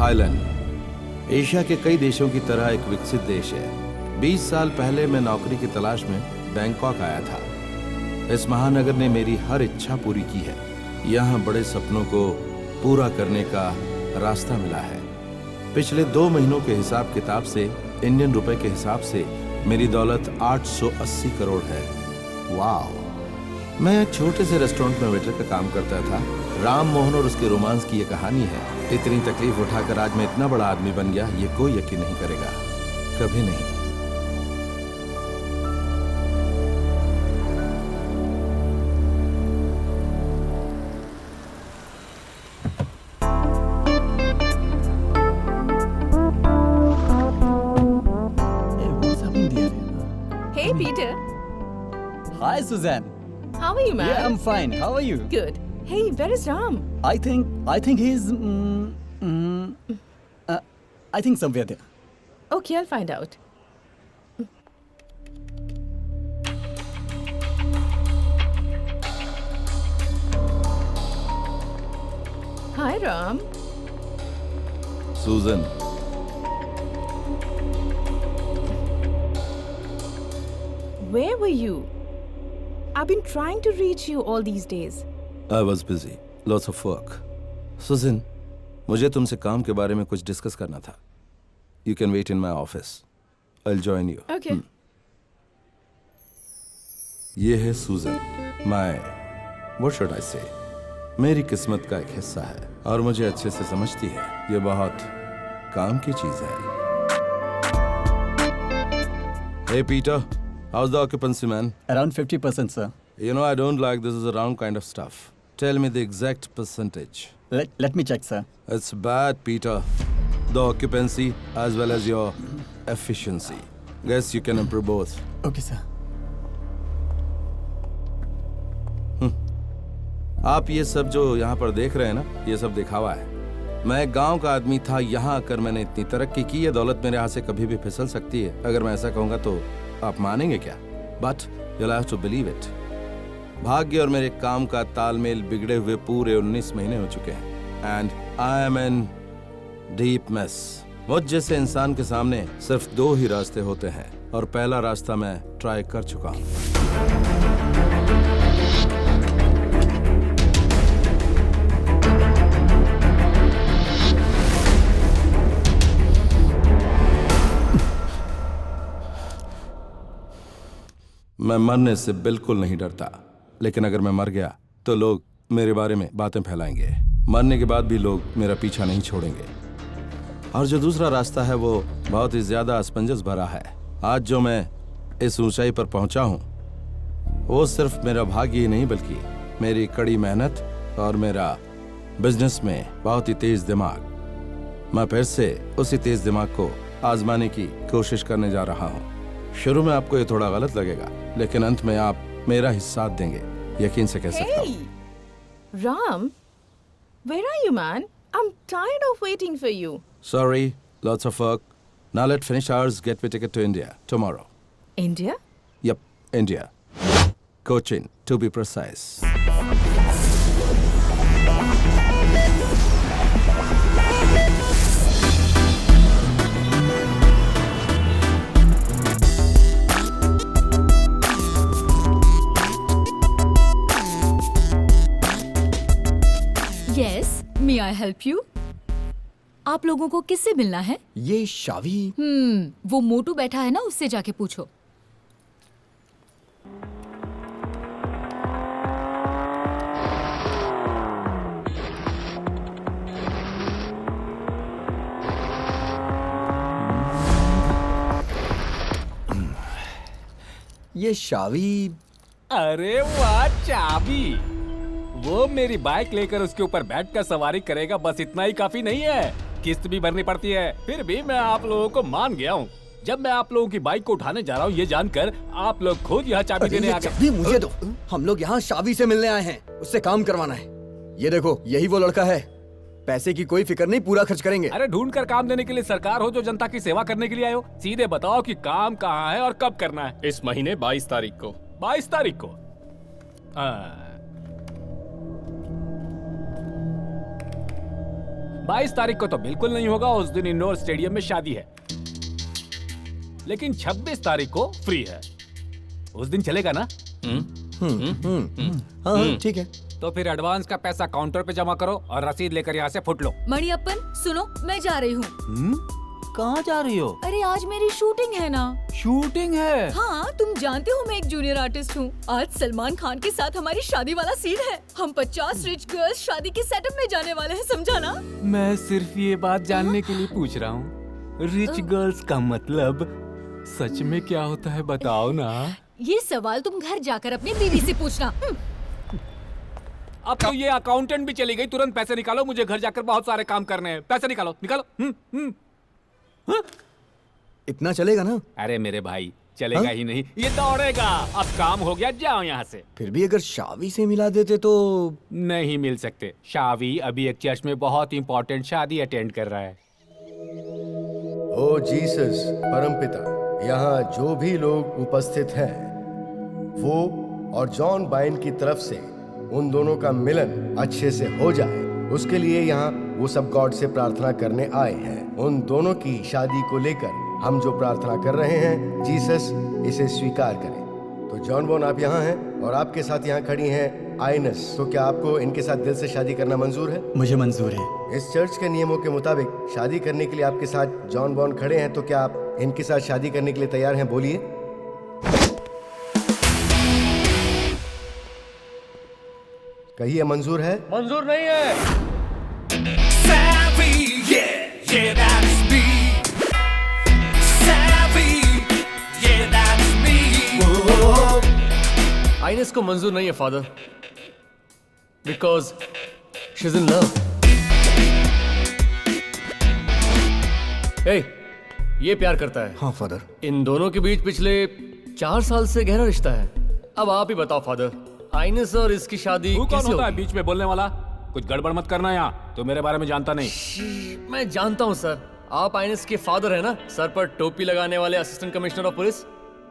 Thailand Asia के कई देशों की तरह एक विकसित देश है। 20 साल पहले मैं नौकरी की तलाश में बैंकॉक आया था। इस महानगर ने मेरी हर इच्छा पूरी की है। यहाँ बड़े सपनों को पूरा करने का रास्ता मिला है। पिछले 2 महीनों के हिसाब किताब से, इंडियन रुपए के हिसाब से मेरी दौलत 880 करोड़ है। वाह! मैं एक छोटे से रेस्टोरेंट में वेटर का काम करता था। राम मोहन और उसके रोमांस की ये कहानी है। इतनी तकलीफ उठाकर आज मैं इतना बड़ा आदमी बन गया, ये कोई यकीन नहीं करेगा, कभी नहीं। Hey, Peter. Hi, Suzanne. How are you, man? Yeah, I'm fine. How are you? Good. Hey, where is Ram? I think he's. I think somewhere there. Okay, I'll find out. Hi, Ram. Susan. Where were you? I've been trying to reach you all these days. I was busy. Lots of work. Susan, मुझे तुमसे काम के बारे में कुछ discuss करना था. You can wait in my office. I'll join you. Okay. ये है सूजन. What should I say? मेरी किस्मत का एक हिस्सा है और मुझे अच्छे से समझती है. ये बहुत काम की चीज है. Hey Peter, how's the occupancy, man? Around 50%, sir. You know I don't like this is around kind of stuff. Tell me the exact percentage. Let me check, sir. It's bad, Peter. The occupancy as well as your efficiency. Guess you can improve both. Okay, sir. आप ये सब जो यहाँ पर देख रहे हैं ना, ये सब दिखावा है. मैं गांव का आदमी था. यहाँ आकर मैंने इतनी तरक्की की है. दौलत मेरे हाथ से कभी भी फिसल सकती है. अगर मैं ऐसा कहूँगा तो आप मानेंगे क्या? But you'll have to believe it. भाग्य और मेरे काम का तालमेल बिगड़े हुए पूरे 19 महीने हो चुके हैं. And I am in deep mess. मुझ जैसे इंसान के सामने सिर्फ 2 ही रास्ते होते हैं और पहला रास्ता मैं ट्राई कर चुका हूँ. मैं मरने से बिल्कुल नहीं डरता, लेकिन अगर मैं मर गया तो लोग मेरे बारे में बातें फैलाएंगे. मरने के बाद भी लोग मेरा पीछा नहीं छोड़ेंगे. और जो दूसरा रास्ता है वो बहुत ही ज्यादा असमंजस भरा है. आज जो मैं इस ऊंचाई पर पहुंचा हूं वो सिर्फ मेरा भाग्य ही नहीं बल्कि मेरी कड़ी मेहनत और मेरा बिजनेस में बहुत ही तेज दिमाग. मैं फिर से उसी तेज दिमाग को आजमाने की कोशिश करने जा रहा हूं. शुरू में आपको ये थोड़ा गलत लगेगा, लेकिन अंत में आप मेरा ही साथ देंगे, यकीन से कह सकता हूं. Hey, Ram, where are you, man? I'm tired of waiting for you. Sorry, lots of work. Now let's finish ours. Get me ticket to India tomorrow. India? Yep, India. Cochin, to be precise. Yes, may I help you? आप लोगों को किससे मिलना है? ये शावी. वो मोटू बैठा है ना, उससे जाके पूछो. ये शावी. अरे वाह, चाबी. वो मेरी बाइक लेकर उसके ऊपर बैठकर सवारी करेगा, बस इतना ही काफी नहीं है. किस्त भी भरनी पड़ती है. फिर भी मैं आप लोगों को मान गया हूँ. जब मैं आप लोगों की बाइक को उठाने जा रहा हूँ ये जानकर आप लोग खुद यहाँ चाबी देने आ गए. चाबी मुझे दो. हम लोग यहाँ शावी से मिलने आए हैं, उससे काम करवाना है. ये देखो, यही वो लड़का है. पैसे की कोई फिक्र नहीं, पूरा खर्च करेंगे. अरे ढूंढ कर काम देने के लिए सरकार हो जो जनता की सेवा करने के लिए आए हो. सीधे बताओ कि काम कहाँ है और कब करना है. इस महीने 22 तारीख को. 22 तारीख को. 22 तारीख को तो बिल्कुल नहीं होगा, उस दिन इंडोर स्टेडियम में शादी है। लेकिन 26 तारीख को फ्री है, उस दिन चलेगा ना? हाँ ठीक है। तो फिर एडवांस का पैसा काउंटर पे जमा करो और रसीद लेकर यहाँ से फुट लो। मणियप्पन सुनो, मैं जा रही हूँ। कहाँ जा रही हो? अरे आज मेरी शूटिंग है ना। शूटिंग है? हाँ, तुम जानते हो मैं एक जूनियर आर्टिस्ट हूँ। आज सलमान खान के साथ हमारी शादी वाला सीन है। हम 50 रिच गर्ल्स शादी के सेटअप में जाने वाले हैं, समझा ना? मैं सिर्फ ये बात जानने के लिए पूछ रहा हूँ, रिच गर्ल्स का मतलब सच में क्या होता है, बताओ ना। ये सवाल तुम घर जाकर अपनी बीवी से पूछना। अब तो ये अकाउंटेंट भी चली गई, तुरंत पैसे निकालो, मुझे घर जाकर बहुत सारे काम करने हैं। पैसे निकालो, निकालो। इतना चलेगा ना? अरे मेरे भाई, चलेगा ही नहीं, ये दौड़ेगा। अब काम हो गया, जाओ यहाँ से। फिर भी अगर शावी से मिला देते तो। नहीं मिल सकते। शावी अभी एक चर्च में बहुत इंपॉर्टेंट शादी अटेंड कर रहा है। ओ जीसस परमपिता, यहाँ जो भी लोग उपस्थित हैं वो और जॉन बाइन की तरफ से उन दोनों का मिलन अच्छे से हो जाए, उसके लिए यहाँ वो सब गॉड से प्रार्थना करने आए हैं। उन दोनों की शादी को लेकर हम जो प्रार्थना कर रहे हैं, जीसस इसे स्वीकार करें। तो जॉन बॉन, आप यहाँ हैं और आपके साथ यहाँ खड़ी हैं आइनस। तो क्या आपको इनके साथ दिल से शादी करना मंजूर है? मुझे मंजूर है। इस चर्च के नियमों के मुताबिक शादी करने के लिए आपके साथ जॉन बॉन खड़े हैं, तो क्या आप इनके साथ शादी करने के लिए तैयार हैं? बोलिए। कहिए, मंजूर है? मंजूर नहीं है। आइनेस को मंजूर नहीं है father, because she is in love. ये प्यार करता है। हाँ फादर। इन दोनों के बीच पिछले 4 साल से गहरा रिश्ता है। अब आप ही बताओ फादर, आइनेस और इसकी शादी तू कौन कैसे होता है होगी? बीच में बोलने वाला? कुछ गड़बड़ मत करना यहाँ, तो मेरे बारे में जानता नहीं। मैं जानता हूँ सर, आप आइनेस के फादर है ना, सर पर टोपी लगाने वाले assistant commissioner of police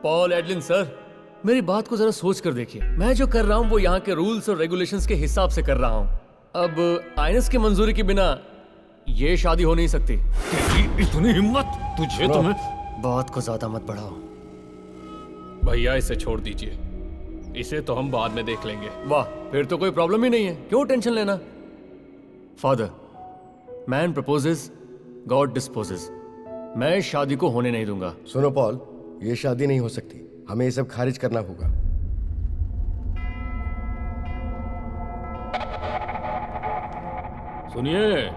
Paul Adeline sir. मेरी बात को जरा सोच कर देखिए, मैं जो कर रहा हूँ वो यहाँ के रूल्स और रेगुलेशंस के हिसाब से कर रहा हूँ। अब आइनेस की मंजूरी के बिना ये शादी हो नहीं सकती। इतनी हिम्मत तुझे? तुम्हें बात को ज्यादा मत बढ़ाओ। भैया इसे छोड़ दीजिए, इसे तो हम बाद में देख लेंगे। वाह, फिर तो कोई प्रॉब्लम ही नहीं है, क्यों टेंशन लेना। Father, man proposes, God disposes. मैं इस शादी को होने नहीं दूंगा। सुनो पॉल, ये शादी नहीं हो सकती, हमें ये सब खारिज करना होगा। सुनिए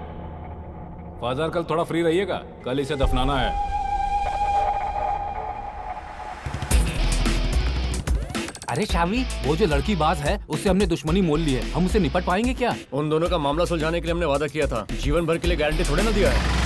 फादर, कल थोड़ा फ्री रहिएगा, कल इसे दफनाना है। अरे शावी, वो जो लड़की बाज है उससे हमने दुश्मनी मोल ली है, हम उसे निपट पाएंगे क्या? उन दोनों का मामला सुलझाने के लिए हमने वादा किया था, जीवन भर के लिए गारंटी थोड़े ना दिया है।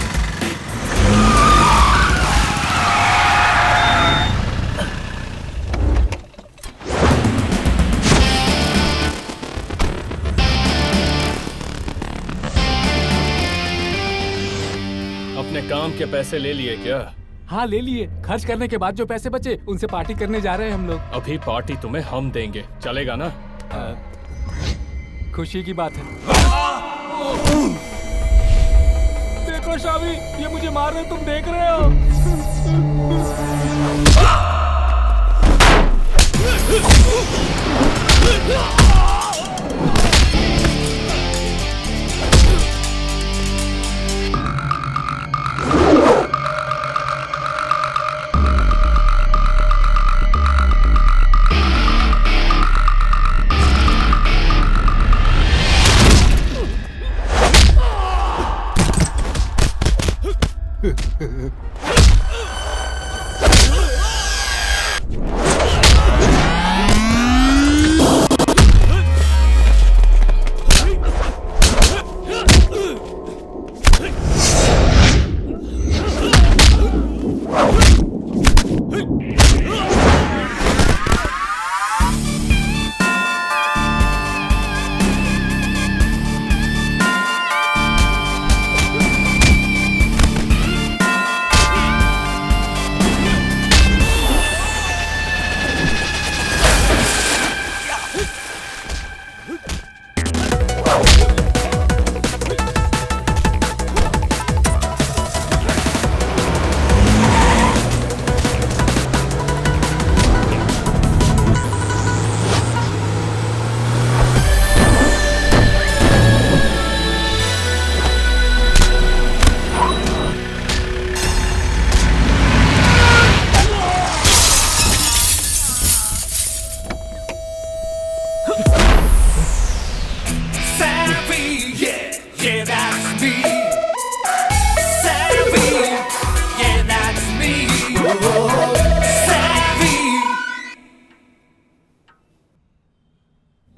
अपने काम के पैसे ले लिए क्या? हाँ ले लिए, खर्च करने के बाद जो पैसे बचे उनसे पार्टी करने जा रहे हैं हम लोग। अभी पार्टी तुम्हें हम देंगे, चलेगा ना? खुशी की बात है। देखो शावी, ये मुझे मार रहे, तुम देख रहे हो?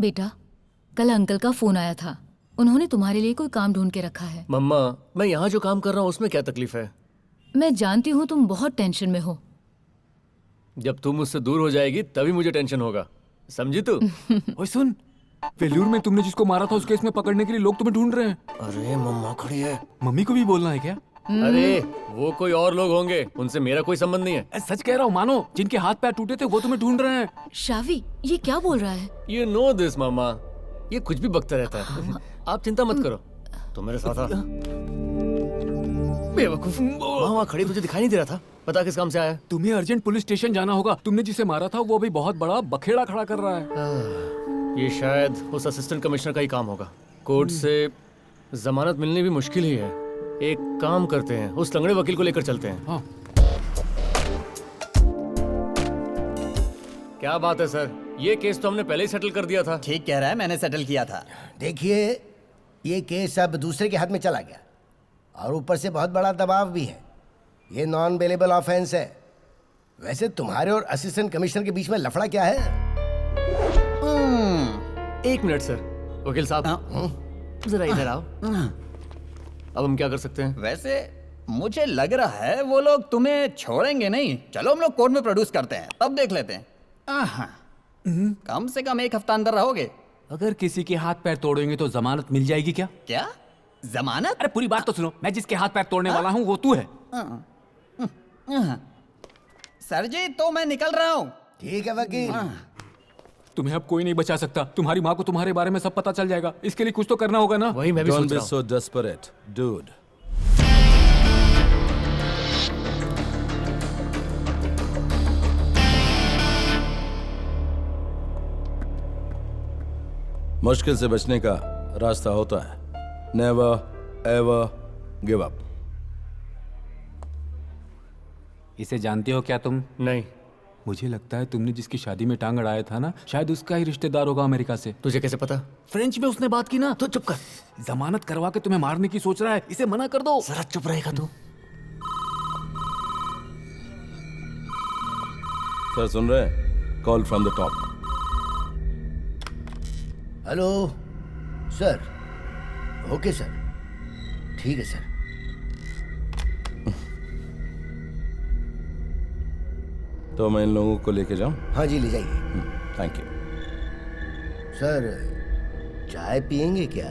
बेटा, कल अंकल का फोन आया था। उन्होंने तुम्हारे लिए कोई काम ढूंढ के रखा है। मम्मा, मैं यहाँ जो काम कर रहा हूँ उसमें क्या तकलीफ है? मैं जानती हूँ तुम बहुत टेंशन में हो। जब तुम मुझसे दूर हो जाएगी तभी मुझे टेंशन होगा, समझी तू? ओए सुन, वेल्यूर में तुमने जिसको मारा था उस केस में पकड़ने के लिए लोग तुम्हें ढूंढ रहे हैं। अरे मम्मा खड़ी है। मम्मी को भी बोलना है क्या? अरे वो कोई और लोग होंगे, उनसे मेरा कोई संबंध नहीं है। सच कह रहा हूँ, मानो जिनके हाथ पैर टूटे थे वो तुम्हें ढूंढ रहे हैं। शावी, ये क्या बोल रहा है? You know this, मामा। ये कुछ भी बकता रहता है। आप चिंता मत करो, तो मेरे साथ आ। बेवकूफ, वहाँ खड़ी तुझे दिखाई नहीं दे रहा था? पता किस काम से आया? तुम्हें अर्जेंट पुलिस स्टेशन जाना होगा। तुमने जिसे मारा था वो अभी बहुत बड़ा बखेड़ा खड़ा कर रहा है। ये शायद उस असिस्टेंट कमिश्नर का ही काम होगा। कोर्ट से जमानत मिलनी भी मुश्किल ही है। एक काम करते हैं, उस लंगड़े वकील को लेकर चलते हैं। हाँ। क्या बात है सर, ये केस तो हमने पहले ही सेटल कर दिया था। ठीक कह रहा है, मैंने सेटल किया था। देखिए, ये केस अब दूसरे के हाथ में चला गया और ऊपर से बहुत बड़ा दबाव भी है। ये नॉन बेलेबल ऑफेंस है। वैसे तुम्हारे और असिस्टेंट कमिश्नर के बीच में लफड़ा क्या है? एक मिनट सर, वकील साहब जरा इधर आओ। अब हम क्या कर सकते हैं? वैसे मुझे लग रहा है वो लोग तुम्हें छोड़ेंगे नहीं। चलो हम लोग कोर्ट में प्रोड्यूस करते हैं, तब देख लेते हैं। कम से कम एक हफ्ता अंदर रहोगे। अगर किसी के हाथ पैर तोड़ेंगे तो जमानत मिल जाएगी क्या? क्या जमानत? अरे पूरी बात तो सुनो। मैं जिसके हाथ पैर तोड़ने वाला हूँ वो तू है। सर जी, तो मैं निकल रहा हूँ। ठीक है वकील। तुम्हें अब कोई नहीं बचा सकता। तुम्हारी माँ को तुम्हारे बारे में सब पता चल जाएगा। इसके लिए कुछ तो करना होगा ना? वही मैं भी Don't सोच be रहा हूँ। so desperate, dude. मुश्किल से बचने का रास्ता होता है। Never ever give up. इसे जानते हो क्या तुम? नहीं। मुझे लगता है तुमने जिसकी शादी में टांग अड़ाया था ना, शायद उसका ही रिश्तेदार होगा अमेरिका से। तुझे कैसे पता? फ्रेंच में उसने बात की ना। तो चुप कर। जमानत करवा के तुम्हें मारने की सोच रहा है। इसे मना कर दो। जरा चुप रहेगा तू? सर सुन रहे हैं? Call from the top. Hello sir. Okay sir, ठीक है सर। तो मैं इन लोगों को लेके जाऊं? हाँ जी, ले जाइए। Thank you. सर, चाय पियेंगे क्या?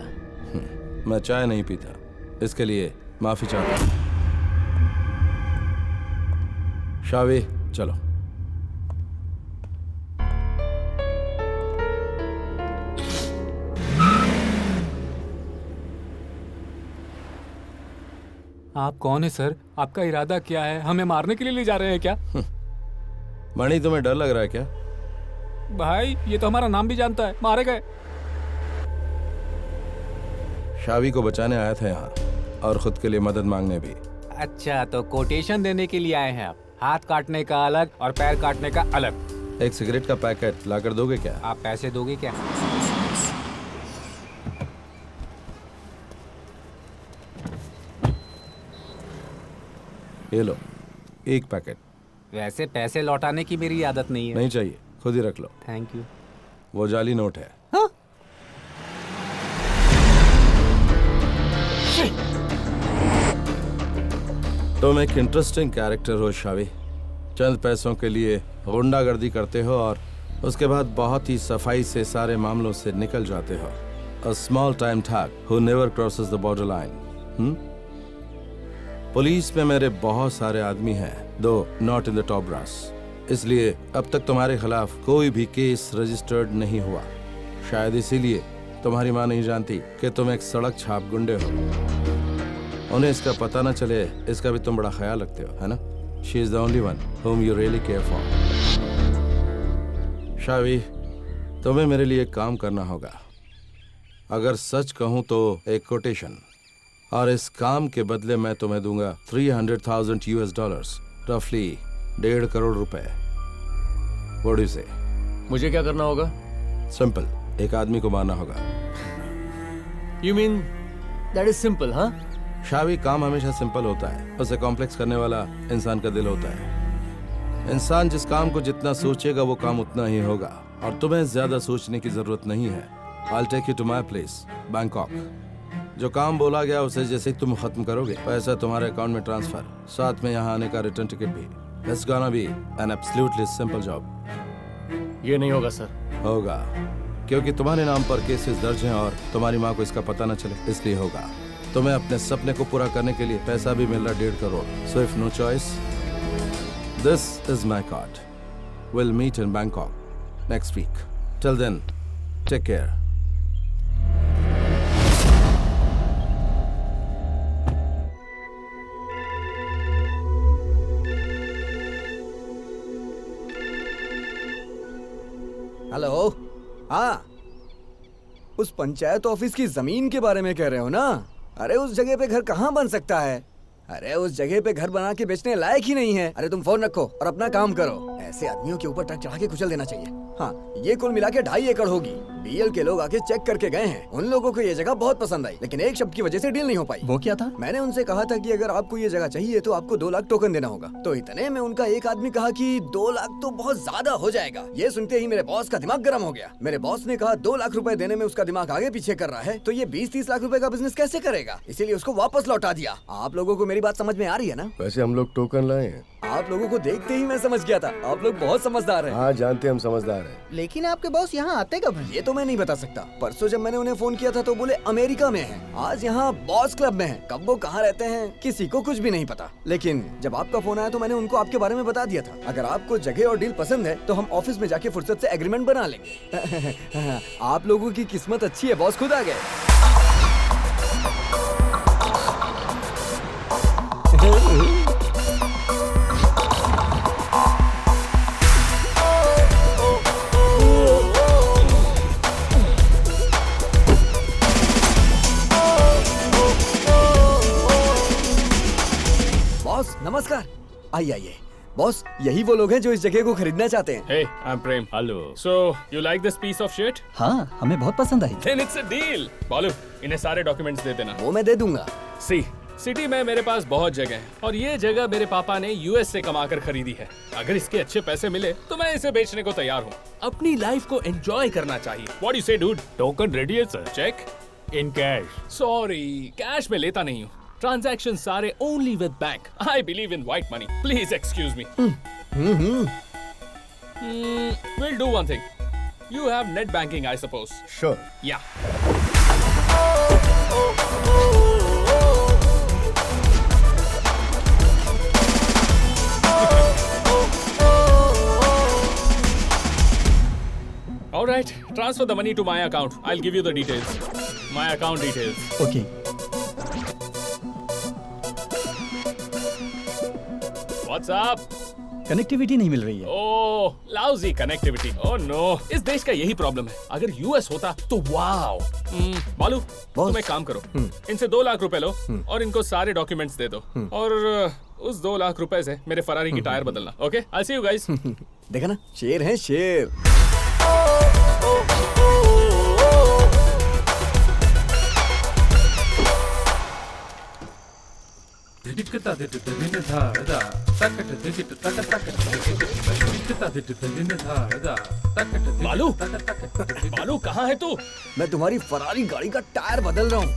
मैं चाय नहीं पीता, इसके लिए माफी चाहता हूं। शावी, चलो। आप कौन है सर? आपका इरादा क्या है? हमें मारने के लिए ले जा रहे हैं क्या? मणि, तुम्हें डर लग रहा है क्या? भाई, ये तो हमारा नाम भी जानता है। मारे गए। शावी को बचाने आया था यहाँ, और खुद के लिए मदद मांगने भी। अच्छा, तो कोटेशन देने के लिए आए हैं आप? हाथ काटने का अलग और पैर काटने का अलग। एक सिगरेट का पैकेट लाकर दोगे क्या? आप पैसे दोगे क्या? ये लो, एक पैकेट। वैसे पैसे लौटाने की मेरी आदत नहीं है। नहीं चाहिए, खुद ही रख लो। Thank you. वो जाली नोट है। तुम एक इंटरेस्टिंग कैरेक्टर हो शावी। चंद पैसों के लिए गुंडागर्दी करते हो और उसके बाद बहुत ही सफाई से सारे मामलों से निकल जाते हो। A small time thug who never crosses the borderline. Police में मेरे बहुत सारे आदमी हैं, though not in the top brass. इसलिए अब तक तुम्हारे खिलाफ कोई भी केस रजिस्टर्ड नहीं हुआ। शायद इसीलिए तुम्हारी माँ नहीं जानती कि तुम एक सड़क छाप गुंडे हो। उन्हें इसका पता न चले, इसका भी तुम बड़ा ख्याल रखते हो, है ना? She is the only one whom you really care for. शावी, तुम्हें मेरे लिए एक काम करना होगा। अगर सच कहूं तो एक कोटेशन, और इस काम के बदले मैं तुम्हें दूंगा $300,000 US, रफली 1.5 करोड़ रुपए। What do you say? मुझे क्या करना होगा? सिंपल, एक आदमी को मारना होगा। You mean that is simple, हाँ? शावी, काम हमेशा सिंपल होता है, उसे कॉम्प्लेक्स करने वाला इंसान का दिल होता है। इंसान जिस काम को जितना सोचेगा वो काम उतना ही होगा। और तुम्हें ज्यादा सोचने की जरूरत नहीं है। I'll take you to my place, Bangkok. जो काम बोला गया उसे जैसे ही तुम खत्म करोगे, पैसा तुम्हारे अकाउंट में ट्रांसफर, साथ में यहाँ आने का रिटर्न टिकट भी। It's gonna be an absolutely simple job। ये नहीं होगा सर। होगा, क्योंकि तुम्हारे नाम पर केसेस दर्ज हैं और तुम्हारी माँ को इसका पता न चले, इसलिए होगा। तुम्हें अपने सपने को पूरा करने के लिए पैसा भी मिल रहा 1.5 crore. So if no choice, this is my card। We'll meet in Bangkok next week। Till then, take care। Hello. हाँ, उस पंचायत ऑफिस की जमीन के बारे में कह रहे हो ना? अरे उस जगह पे घर कहाँ बन सकता है? अरे उस जगह पे घर बना के बेचने लायक ही नहीं है। अरे तुम फोन रखो और अपना काम करो। ऐसे आदमियों के ऊपर ट्रक चढ़ा के कुचल देना चाहिए। हाँ, ये कुल मिला के 2.5 एकड़ होगी। बीएल के लोग आके चेक करके गए हैं। उन लोगों को ये जगह बहुत पसंद आई, लेकिन एक शब्द की वजह से डील नहीं हो पाई। वो क्या था? मैंने उनसे कहा था कि अगर आपको ये जगह चाहिए तो आपको 2 लाख टोकन देना होगा। तो इतने में उनका एक आदमी कहा कि 2 लाख तो बहुत ज्यादा हो जाएगा। ये सुनते ही मेरे बॉस का दिमाग गर्म हो गया। मेरे बॉस ने कहा 2 लाख रुपए देने में उसका दिमाग आगे पीछे कर रहा है, तो ये 20-30 लाख रुपए का बिजनेस कैसे करेगा? इसीलिए उसको वापस लौटा दिया। आप लोगों को मेरी बात समझ में आ रही है ना? वैसे हम लोग टोकन लाए हैं। आप लोगों को देखते ही मैं समझ गया था, आप लोग बहुत समझदार हैं। हाँ, जानते हम समझदार हैं। लेकिन आपके बॉस यहाँ आते कब हैं? ये तो मैं नहीं बता सकता। परसों जब मैंने उन्हें फोन किया था तो बोले अमेरिका में हैं। आज यहाँ बॉस क्लब में हैं। कब वो कहाँ रहते हैं किसी को कुछ भी नहीं पता। लेकिन जब आपका फोन आया तो मैंने उनको आपके बारे में बता दिया था। अगर आपको जगह और डील पसंद है तो हम ऑफिस में जाके फुर्सत से एग्रीमेंट बना लेंगे। आप लोगों की किस्मत अच्छी है, बॉस खुद आ गए। नमस्कार, आइए आइए। बॉस, यही वो लोग हैं जो इस जगह को खरीदना चाहते हैं। Hey, I'm Prem. Hello. So, you like this piece of shit? हाँ, हमें बहुत पसंद आई। Then it's a deal. बालू, इन्हें सारे डॉक्यूमेंट्स दे देना। वो मैं दे दूंगा। See, सिटी में मेरे पास बहुत जगह है और ये जगह मेरे पापा ने यूएस से कमाकर खरीदी है। अगर इसके अच्छे पैसे मिले तो मैं इसे बेचने को तैयार हूँ। अपनी लाइफ को एंजॉय करना चाहिए। What do you say, dude? Token ready है sir. Check? In cash. Sorry, cash में लेता नहीं हूँ। ट्रांजैक्शन सारे only with bank. I believe in white money. Please excuse me. We'll do one thing. You have net banking, I suppose. Sure. Yeah. All right, transfer the money to my account. I'll give you the details. My account details. Okay. What's up? Connectivity नहीं मिल रही है। Oh, lousy connectivity. Oh no. इस देश का यही problem है। अगर US होता तो वाओ। बालू, तुम एक काम करो। इनसे 2 लाख रुपए लो और इनको सारे डॉक्यूमेंट्स दे दो। और उस 2 लाख रुपए से मेरे फरारी की टायर बदलना। Okay, I'll see you guys. देखा ना, शेर है शेर। बालू, बालू कहाँ है तू? मैं तुम्हारी फरारी गाड़ी का टायर बदल रहा हूँ।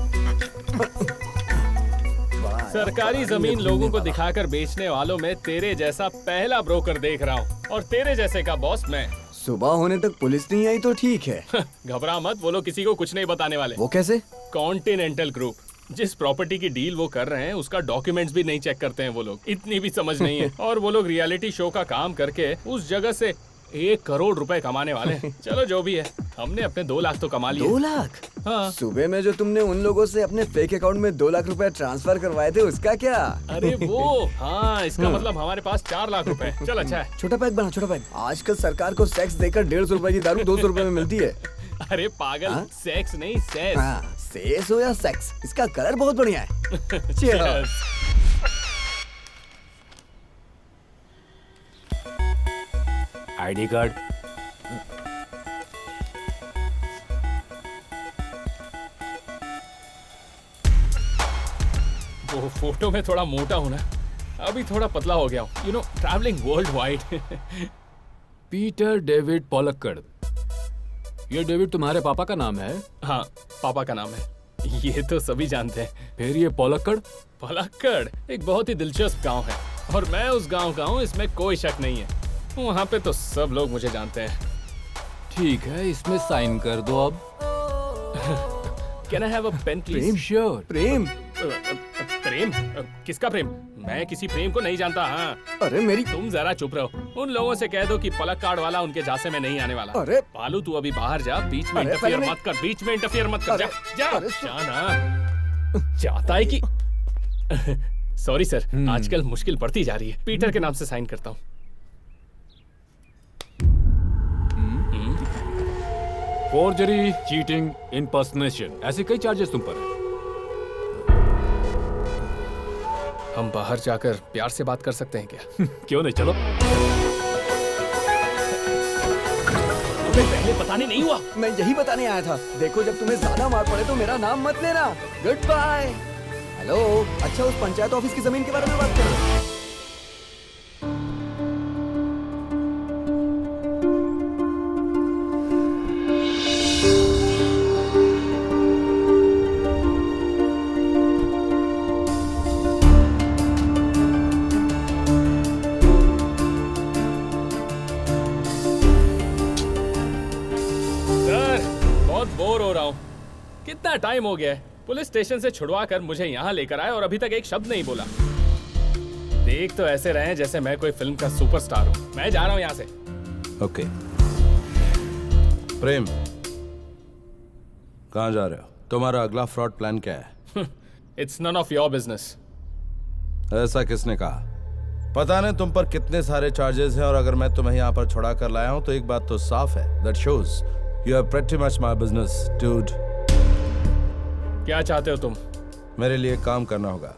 सरकारी जमीन लोगों को दिखाकर बेचने वालों में तेरे जैसा पहला ब्रोकर देख रहा हूँ और तेरे जैसे का बॉस मैं। सुबह होने तक पुलिस नहीं आई तो ठीक है। घबरा मत, वो लोग किसी को कुछ नहीं बताने वाले। वो कैसे? कॉन्टिनेंटल ग्रुप, जिस प्रॉपर्टी की डील वो कर रहे हैं उसका डॉक्यूमेंट्स भी नहीं चेक करते हैं वो लोग। इतनी भी समझ नहीं है। और वो लोग रियलिटी शो का काम करके उस जगह से 1 करोड़ रुपए कमाने वाले हैं। चलो जो भी है, हमने अपने 2 लाख तो कमा लिए। 2 लाख? हाँ। सुबह में जो तुमने उन लोगों से अपने फेक अकाउंट में 2 लाख रुपए ट्रांसफर करवाए थे उसका क्या? अरे वो, हाँ, इसका मतलब हमारे पास 4 लाख रुपए। चल अच्छा है। छोटा पैक बना, छोटा पैक। आजकल सरकार को सेक्स देकर 150 रुपए की दारू 200 रुपए में मिलती है। अरे पागल, सेक्स नहीं सेक्स। हाँ, सेक्स हो या सेक्स, इसका कलर बहुत बढ़िया है। Cheers। ID card. वो फोटो में थोड़ा मोटा हूं ना, अभी थोड़ा पतला हो गया हूँ। You know, travelling world wide. Peter David Palakkad, ये डेविड तुम्हारे पापा का नाम है? हाँ, पापा का नाम है। ये तो सभी जानते हैं। फिर ये पलक्कड़? पलक्कड़ एक बहुत ही दिलचस्प गांव है और मैं उस गांव का हूँ, इसमें कोई शक नहीं है। वहाँ पे तो सब लोग मुझे जानते हैं। ठीक है, इसमें साइन कर दो अब। Can I have a pen please? Prem, sure. Prem? Prem? किसका प्रेम? मैं किसी प्रेम को नहीं जानता। हाँ, अरे मेरी तुम जरा चुप रहो। उन लोगों से कह दो कि पलक्कड़ वाला उनके झांसे में नहीं आने वाला। अरे बालू, तू अभी बाहर जा, बीच में अरे इंटरफियर पहले मत कर, बीच में इंटरफियर मत कर। जा जा अरे जा ना। चाहता है कि सॉरी सर, आजकल मुश्किल बढ़ती जा रही है। पीटर के नाम से साइन करता हूँ। फोर्जरी, चीटिंग, इम्पर्सनेशन, ऐसे कई चार्जेस तुम पर हैं। हम बाहर जाकर प्यार से बात कर सकते हैं क्या? क्यों नहीं, चलो। तुम्हें पहले बताने नहीं हुआ? मैं यही बताने आया था। देखो, जब तुम्हें ज्यादा मार पड़े तो मेरा नाम मत लेना। Good bye. हेलो, अच्छा उस पंचायत ऑफिस की जमीन के बारे में बात करो। कितना टाइम हो गया है? पुलिस स्टेशन से छुड़वा कर मुझे यहाँ लेकर आए और अभी तक एक शब्द नहीं बोला। देख तो ऐसे रहे जैसे मैं कोई फिल्म का सुपरस्टार हूँ। मैं जा रहा हूँ यहाँ से। ओके। प्रेम, कहाँ जा रहे हो? तुम्हारा अगला फ्रॉड प्लान क्या है? It's none of your business. ऐसा किसने कहा? पता नहीं तुम पर कितने सारे चार्जेस हैं और अगर मैं तुम्हें यहाँ पर छुड़ा कर लाया हूँ तो एक बात तो साफ है, that shows you are pretty much my business dude. क्या चाहते हो तुम? मेरे लिए काम करना होगा।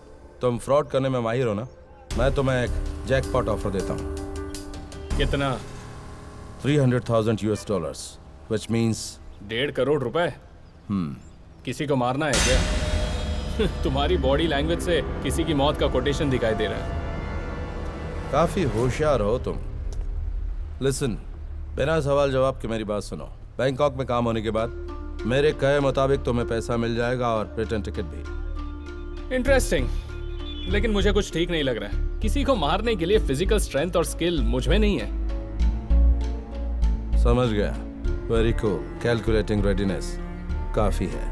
तुम फ्रॉड करने में माहिर हो ना? मैं तुम्हें एक जैकपॉट ऑफर देता हूँ। कितना? 300,000 US dollars, which means 1.5 crore रुपए। किसी को मारना है क्या? तुम्हारी बॉडी लैंग्वेज से किसी की मौत का कोटेशन दिखाई दे रहा है। काफी होशियार हो तुम। लिसन, बिना सवाल जवाब के मेरी बात सुनो। बैंकॉक में काम होने के बाद मेरे कहे मुताबिक तुम्हें पैसा मिल जाएगा और रिटर्न टिकट भी। इंटरेस्टिंग, लेकिन मुझे कुछ ठीक नहीं लग रहा है। किसी को मारने के लिए फिजिकल स्ट्रेंथ और स्किल मुझ में नहीं है। समझ गया। Very cool. कैलकुलेटिंग रेडीनेस काफी है।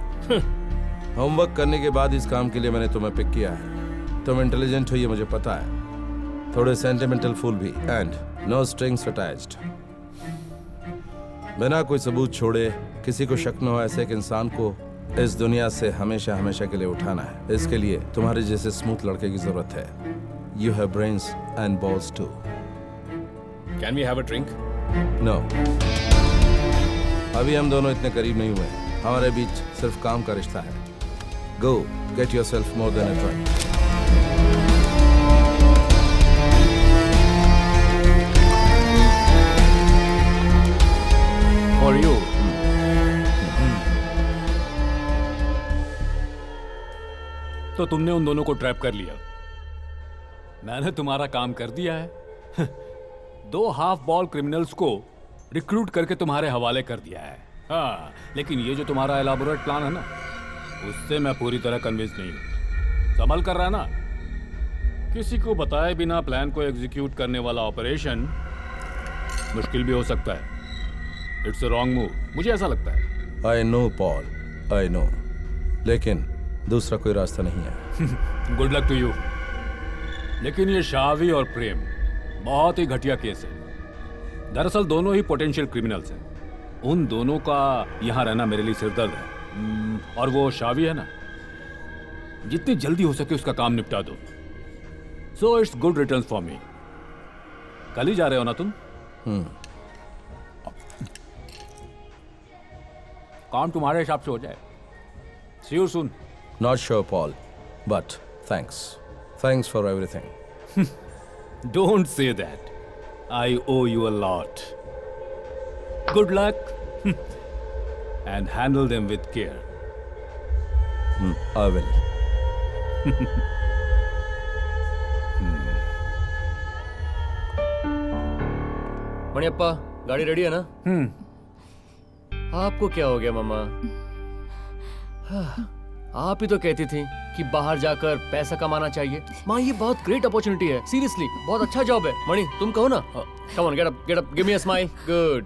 होमवर्क करने के बाद इस काम के लिए मैंने तुम्हें पिक किया है। तुम इंटेलिजेंट हो, ये मुझे पता है। थोड़े सेंटिमेंटल फूल भी, एंड नो स्ट्रिंग्स अटैच्ड। बिना कोई सबूत छोड़े किसी को शक न हो ऐसे एक इंसान को इस दुनिया से हमेशा हमेशा के लिए उठाना है। इसके लिए तुम्हारे जैसे स्मूथ लड़के की जरूरत है। You have brains and balls too. Can we have a drink? No, अभी हम दोनों इतने करीब नहीं हुए। हमारे बीच सिर्फ काम का रिश्ता है। गो get yourself more than a drink. For you. तो तुमने उन दोनों को ट्रैप कर लिया। मैंने तुम्हारा काम कर दिया है। 2 हाफ बॉल क्रिमिनल्स को रिक्रूट करके तुम्हारे हवाले कर दिया है। हाँ, लेकिन ये जो तुम्हारा एलाबोरेट प्लान है ना, उससे मैं पूरी तरह कन्विंस नहीं हूँ। संभल कर रहा ना, किसी को बताए बिना प्लान को एग्जीक्यूट करने वाला ऑपरेशन मुश्किल भी हो सकता है। इट्स अ रॉन्ग मूव, मुझे ऐसा लगता है। I know Paul, I know, लेकिन दूसरा कोई रास्ता नहीं है। Good luck to you. लेकिन ये शावी और प्रेम बहुत ही घटिया केस है। दरअसल दोनों ही पोटेंशियल क्रिमिनल्स हैं। उन दोनों का यहाँ रहना मेरे लिए सिरदर्द है। और वो शावी है ना, जितनी जल्दी हो सके उसका काम निपटा दो। So it's good return for me. कल ही जा रहे हो ना तुम? काम तुम्हारे हिसाब से हो जाए। See you soon. Not sure, Paul, but thanks. Thanks for everything. Don't say that. I owe you a lot. Good luck. And handle them with care. I will. मणियप्पा, गाड़ी रेडी है ना? आपको क्या हो गया मामा? आप ही तो कहती थी कि बाहर जाकर पैसा कमाना चाहिए। माँ ये बहुत ग्रेट अपॉर्चुनिटी है, सीरियसली बहुत अच्छा जॉब है। मणि तुम कहो ना। Come on, get up, give me a smile. Good.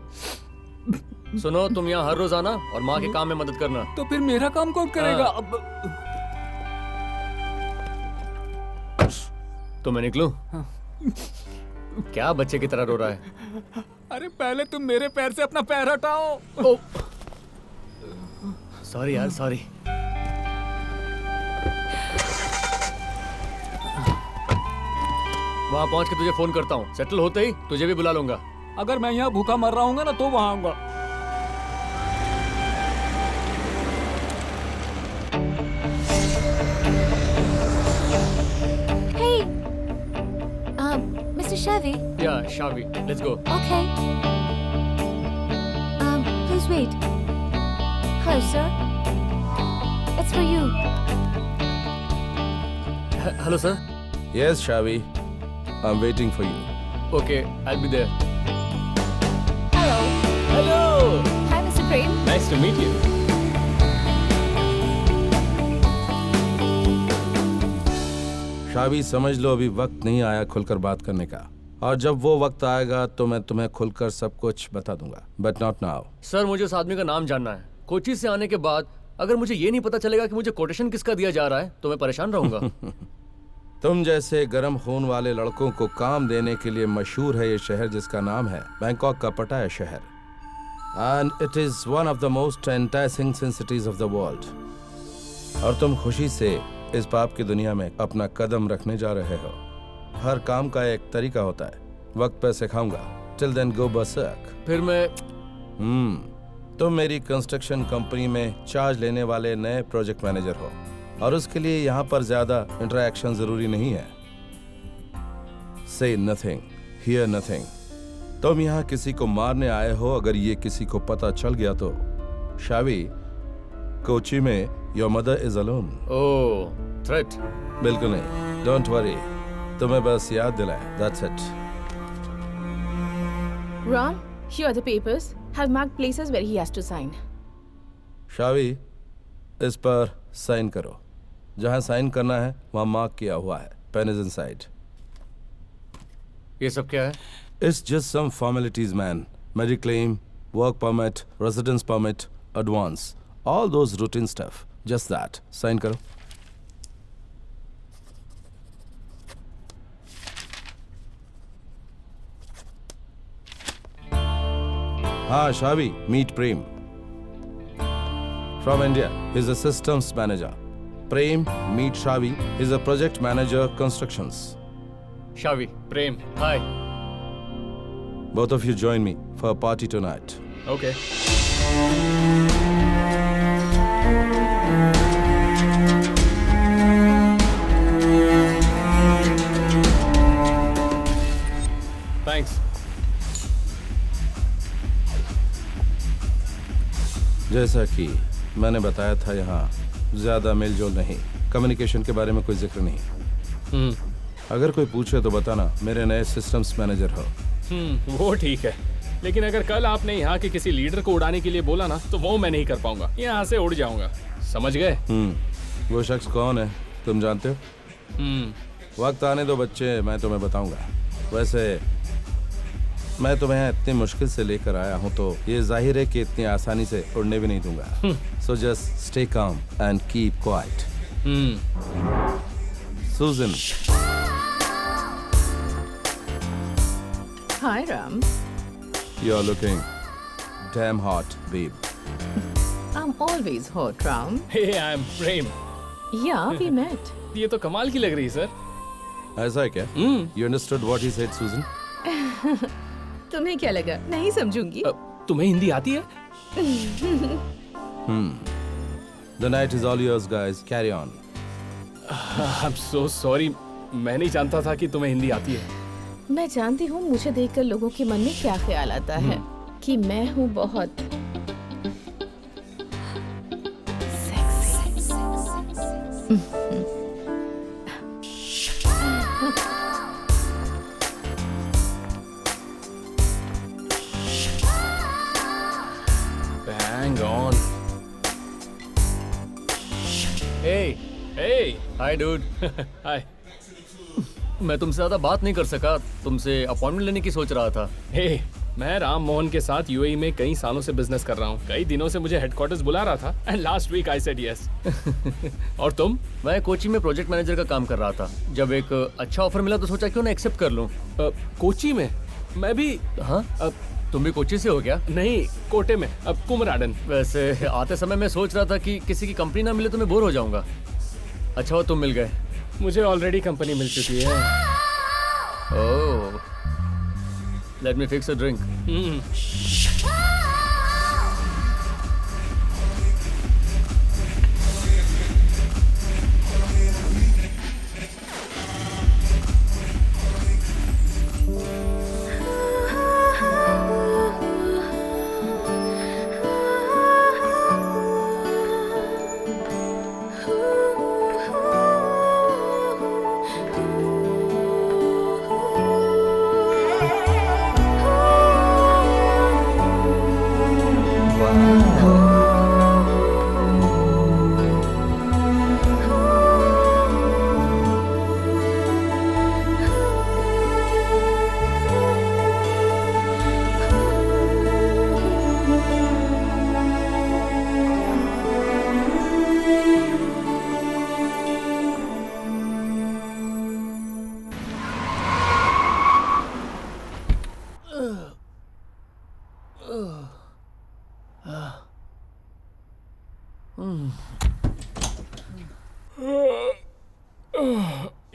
सुनो, तुम यहाँ हर रोज आना और माँ के काम में मदद करना। तो फिर मेरा काम कौन करेगा? अब तो मैं निकलूं? क्या बच्चे की तरह रो रहा है? अरे पहले तुम मेरे पैर से अपना पैर हटाओ। सॉरी यार, सॉरी। वहां पहुंच के तुझे फोन करता हूँ। सेटल होते ही तुझे भी बुला लूंगा। अगर मैं यहाँ भूखा मर रहा हूँ ना तो वहां आऊंगा। Hey, Mr. Chevy. या Shavi, let's go. Okay. Please wait. Hello, sir. It's for you. Hello sir. Yes, Shavi. I'm waiting for you. Okay, I'll be there. Hello. Hello, Hi, Mr. Prem. Nice to meet you. Shavi, समझ लो अभी वक्त नहीं आया खुलकर बात करने का, और जब वो वक्त आएगा तो मैं तुम्हें खुलकर सब कुछ बता दूंगा, बट नॉट नाउ। सर मुझे उस आदमी का नाम जानना है। कोची से आने के बाद अगर मुझे ये नहीं पता चलेगा कि मुझे कोटेशन किसका दिया जा रहा है तो मैं परेशान रहूंगा। तुम जैसे गर्म खून वाले लड़कों को काम देने के लिए मशहूर है ये शहर, जिसका नाम है बैंकॉक का पटाया शहर, and it is one of the most enticing cities of the world. और तुम खुशी से इस पाप की दुनिया में अपना कदम रखने जा रहे हो। हर काम का एक तरीका होता है, वक्त पे सिखाऊंगा। Till then go berserk. फिर मैं तुम मेरी कंस्ट्रक्शन कंपनी में चार्ज लेने वाले नए प्रोजेक्ट मैनेजर हो, और उसके लिए यहाँ पर ज्यादा इंटरेक्शन जरूरी नहीं है। से नथिंग, हियर नथिंग। तुम यहाँ किसी को मारने आए हो, अगर ये किसी को पता चल गया तो शावी, कोची में your mother is alone. Oh, threat? बिल्कुल नहीं, डोंट वरी, तुम्हें बस याद दिलाए, that's it. Ram, here are the papers. Have marked places where he has to sign. शावी, इस पर साइन करो। जहां साइन करना है वहां मार्क किया हुआ है। Pen is inside. ये सब क्या है? It's just some formalities, man. Mediclaim, work permit, residence permit, advance. All those routine stuff. Just that. Sign करो। हाँ, Shavi, meet Prem. From India, he's a systems manager. Prem, meet Shavi, he's a project manager, constructions. शावी, Prem, hi. Both of you join me for a party tonight. Okay. Thanks. जैसा कि मैंने बताया था, यहाँ ज्यादा मेलजोल नहीं, कम्युनिकेशन के बारे में कोई जिक्र नहीं। अगर कोई पूछे तो बताना मेरे नए सिस्टम्स मैनेजर हो। वो ठीक है, लेकिन अगर कल आपने यहाँ के किसी लीडर को उड़ाने के लिए बोला ना तो वो मैं नहीं कर पाऊंगा। यहाँ से उड़ जाऊंगा, समझ गए? वो शख्स कौन है तुम जानते हो? वक्त आने दो बच्चे, मैं तुम्हें बताऊंगा। वैसे मैं तुम्हें इतनी मुश्किल से लेकर आया हूं तो ये जाहिर है कि इतनी आसानी से उड़ने भी नहीं दूंगा। So just stay calm and keep quiet. Susan. Hi, Ram. You're looking damn hot, babe. I'm always hot, Ram. Hey, I am Prem. Yeah, we met. ये तो कमाल की लग रही है सर। ऐसा है क्या? You understood what he said, Susan? तुम्हें क्या लगा? नहीं समझूंगी। तुम्हें हिंदी आती है? The night is all yours, guys. Carry on. I am so sorry, मैं नहीं जानता था कि तुम्हें हिंदी आती है। मैं जानती हूँ मुझे देखकर लोगों के मन में क्या ख्याल आता है कि मैं हूँ बहुत सेक्सी। हे हाय डूड। हाय। मैं तुमसे ज्यादा बात नहीं कर सका, तुमसे अपॉइंटमेंट लेने की सोच रहा था। हे मैं राम मोहन के साथ यूएई में कई सालों से बिजनेस कर रहा हूँ। कई दिनों से मुझे हेडक्वार्टर्स बुला रहा था and last week I said yes. और तुम? मैं कोची में प्रोजेक्ट मैनेजर का काम कर रहा था। जब एक अच्छा ऑफर मिला तो सोचा क्यों ना एक्सेप्ट कर लूं। कोची में? मैं भी। हाँ, तुम भी कोची से हो क्या? नहीं, कोटे में, अब कुमराडन। वैसे आते समय मैं सोच रहा था कि किसी की कंपनी ना मिले तो मैं बोर हो जाऊंगा। अच्छा हो तुम मिल गए। मुझे ऑलरेडी कंपनी मिल चुकी है। Oh, let me fix a drink.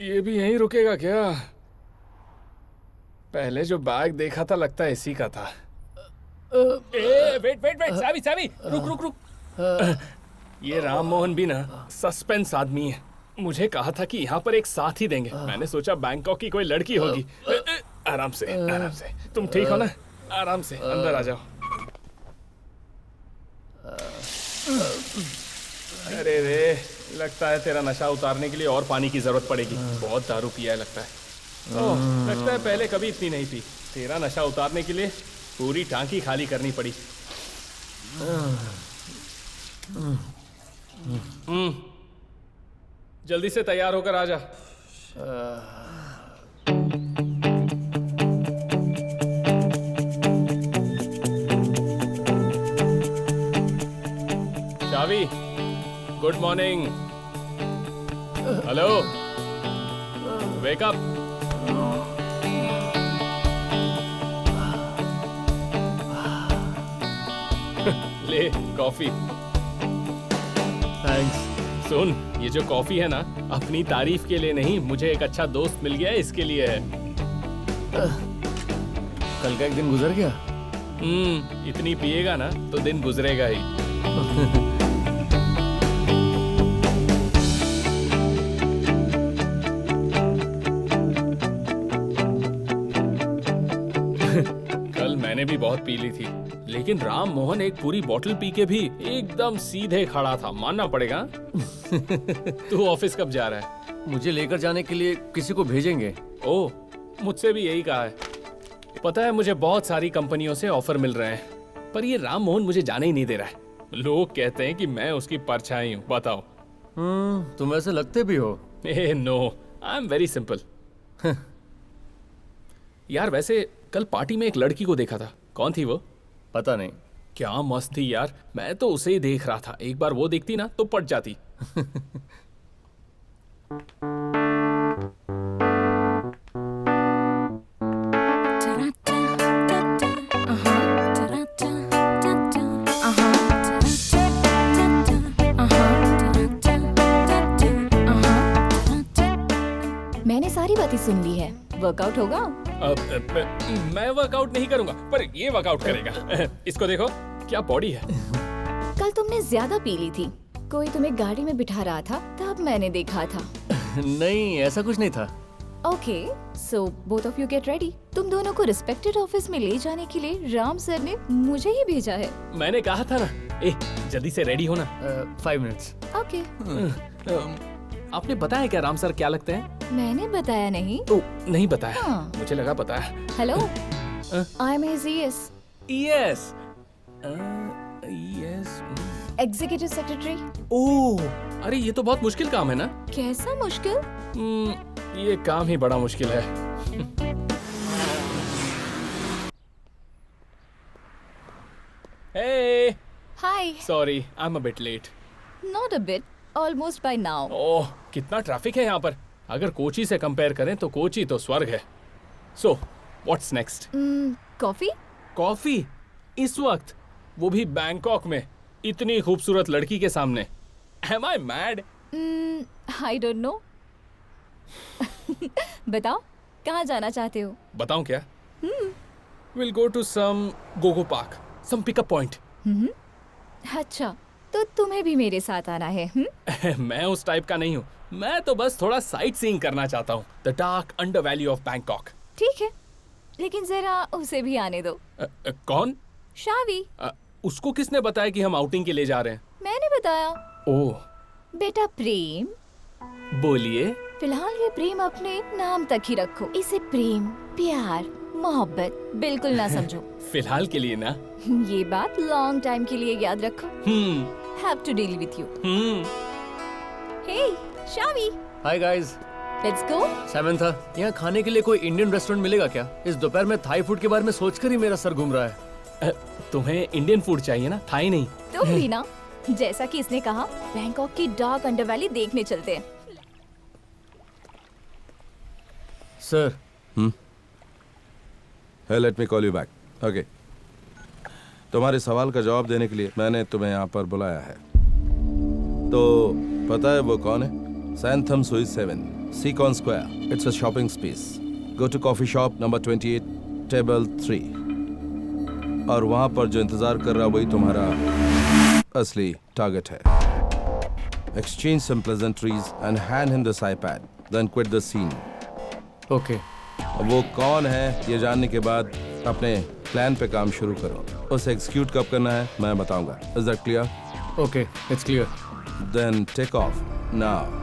ये भी यहीं रुकेगा क्या? पहले जो बैग देखा था लगता है इसी का था। वेट वेट वेट, सावी सावी, रुक रुक रुक। ये राम मोहन भी ना सस्पेंस आदमी है। मुझे कहा था कि यहाँ पर एक साथ ही देंगे। मैंने सोचा बैंकॉक की कोई लड़की होगी। आराम से आराम से। तुम ठीक हो ना? आराम से अंदर आ जाओ। अरे रे, लगता है तेरा नशा उतारने के लिए और पानी की जरूरत पड़ेगी। बहुत दारू पिया है लगता है। ओह, लगता है पहले कभी इतनी नहीं पी। तेरा नशा उतारने के लिए पूरी टांकी खाली करनी पड़ी। जल्दी से तैयार होकर आ जा। Shavi, good morning. Hello, wake up. ले कॉफी। थैंक्स। सुन, ये जो कॉफी है ना, अपनी तारीफ के लिए नहीं, मुझे एक अच्छा दोस्त मिल गया इसके लिए है। कल का एक दिन गुजर गया। इतनी पिएगा ना तो दिन गुजरेगा ही। कल मैंने भी बहुत पी ली थी, लेकिन राम मोहन एक पूरी बोतल पी के भी एकदम सीधे खड़ा था, मानना पड़ेगा। तू ऑफिस कब जा रहा है? मुझे लेकर जाने के लिए किसी को भेजेंगे। ओह, मुझसे भी यही कहा है। पता है, मुझे बहुत सारी कंपनियों से ऑफर मिल रहे हैं, पर ये राम मोहन मुझे जाने ही नहीं दे रहा है। लोग कहते हैं कि मैं उसकी परछाई हूँ। बताओ। तुम ऐसे लगते भी हो। No, I am very simple. यार वैसे कल पार्टी में एक लड़की को देखा था। कौन थी वो? पता नहीं। क्या मस्त थी यार, मैं तो उसे ही देख रहा था। एक बार वो देखती ना तो पट जाती। मैंने सारी बातें सुन ली है। वर्कआउट होगा? मैं वर्कआउट नहीं करूंगा, पर ये वर्कआउट करेगा। इसको देखो, क्या बॉडी है। कल तुमने ज्यादा पी ली थी। कोई तुम्हें गाड़ी में बिठा रहा था, तब मैंने देखा था। नहीं, ऐसा कुछ नहीं था। Okay, so both of you get ready. तुम दोनों को रिस्पेक्टेड ऑफिस में ले जाने के लिए राम सर ने मुझे ही भेजा है। मैंने कहा था ना, जल्दी से रेडी होना। 5 मिनट्स। ओके। आपने बताया क्या राम सर क्या लगते हैं? मैंने बताया नहीं। नहीं बताया। हाँ। मुझे लगा बताया। Hello, I am his ES, yes, executive secretary. Oh, अरे ये तो बहुत मुश्किल काम है ना। कैसा मुश्किल? ये काम ही बड़ा मुश्किल है। Hey, hi. sorry, I'm a bit late. Not a bit, almost bye now. Oh, कितना ट्रैफिक है यहाँ पर। अगर कोची से कंपेयर करें तो कोची तो स्वर्ग है। So, what's next? Coffee? Coffee? इस वक्त? वो भी बैंकॉक में, इतनी खूबसूरत लड़की के सामने। Am I mad? I don't know. बताओ, कहाँ जाना चाहते हो? बताऊं क्या? We'll go to some go-go park, some pickup point. अच्छा, तो तुम्हें भी मेरे साथ आना है? मैं उस टाइप का नहीं हूँ। मैं तो बस थोड़ा साइट सीइंग करना चाहता हूँ। The dark under valley of Bangkok. ठीक है, लेकिन जरा उसे भी आने दो। कौन? शावी। उसको किसने बताया कि हम आउटिंग के लिए जा रहे हैं? मैंने बताया। ओह, बेटा प्रेम, बोलिए। फिलहाल ये प्रेम अपने नाम तक ही रखो। इसे प्रेम, प्यार, मोहब्बत बिल्कुल ना समझो। फिलहाल के लिए ना। ये बात लॉन्ग टाइम के लिए याद रखो। Have to deal with you. Hey Shavi, hi guys. Let's go. Samantha, यहाँ खाने के लिए कोई इंडियन रेस्टोरेंट मिलेगा क्या? इस दोपहर में थाई फूड के बारे में सोचकर ही मेरा सर घूम रहा है। तुम्हें इंडियन फूड चाहिए ना, थाई नहीं। तुम भी ना, जैसा कि इसने कहा, बैंकॉक की डार्क अंडर वैली देखने चलते हैं। Sir. Hey, let me call you back. Okay. तुम्हारे सवाल का जवाब देने के लिए मैंने तुम्हें यहाँ पर बुलाया है। तो पता है वो कौन है? Santham sweet 7, Seacon Square. It's a shopping space. Go to coffee shop number 28, table 3. और वहाँ पर जो इंतजार कर रहा वही तुम्हारा असली टारगेट है। Exchange some pleasantries and hand him this iPad. Then quit the scene. Okay. अब वो कौन है ये जानने के बाद अपने प्लान पे काम शुरू करो। उसे एग्जीक्यूट कब करना है मैं बताऊंगा। Is that clear? Okay, it's clear. Then take off now.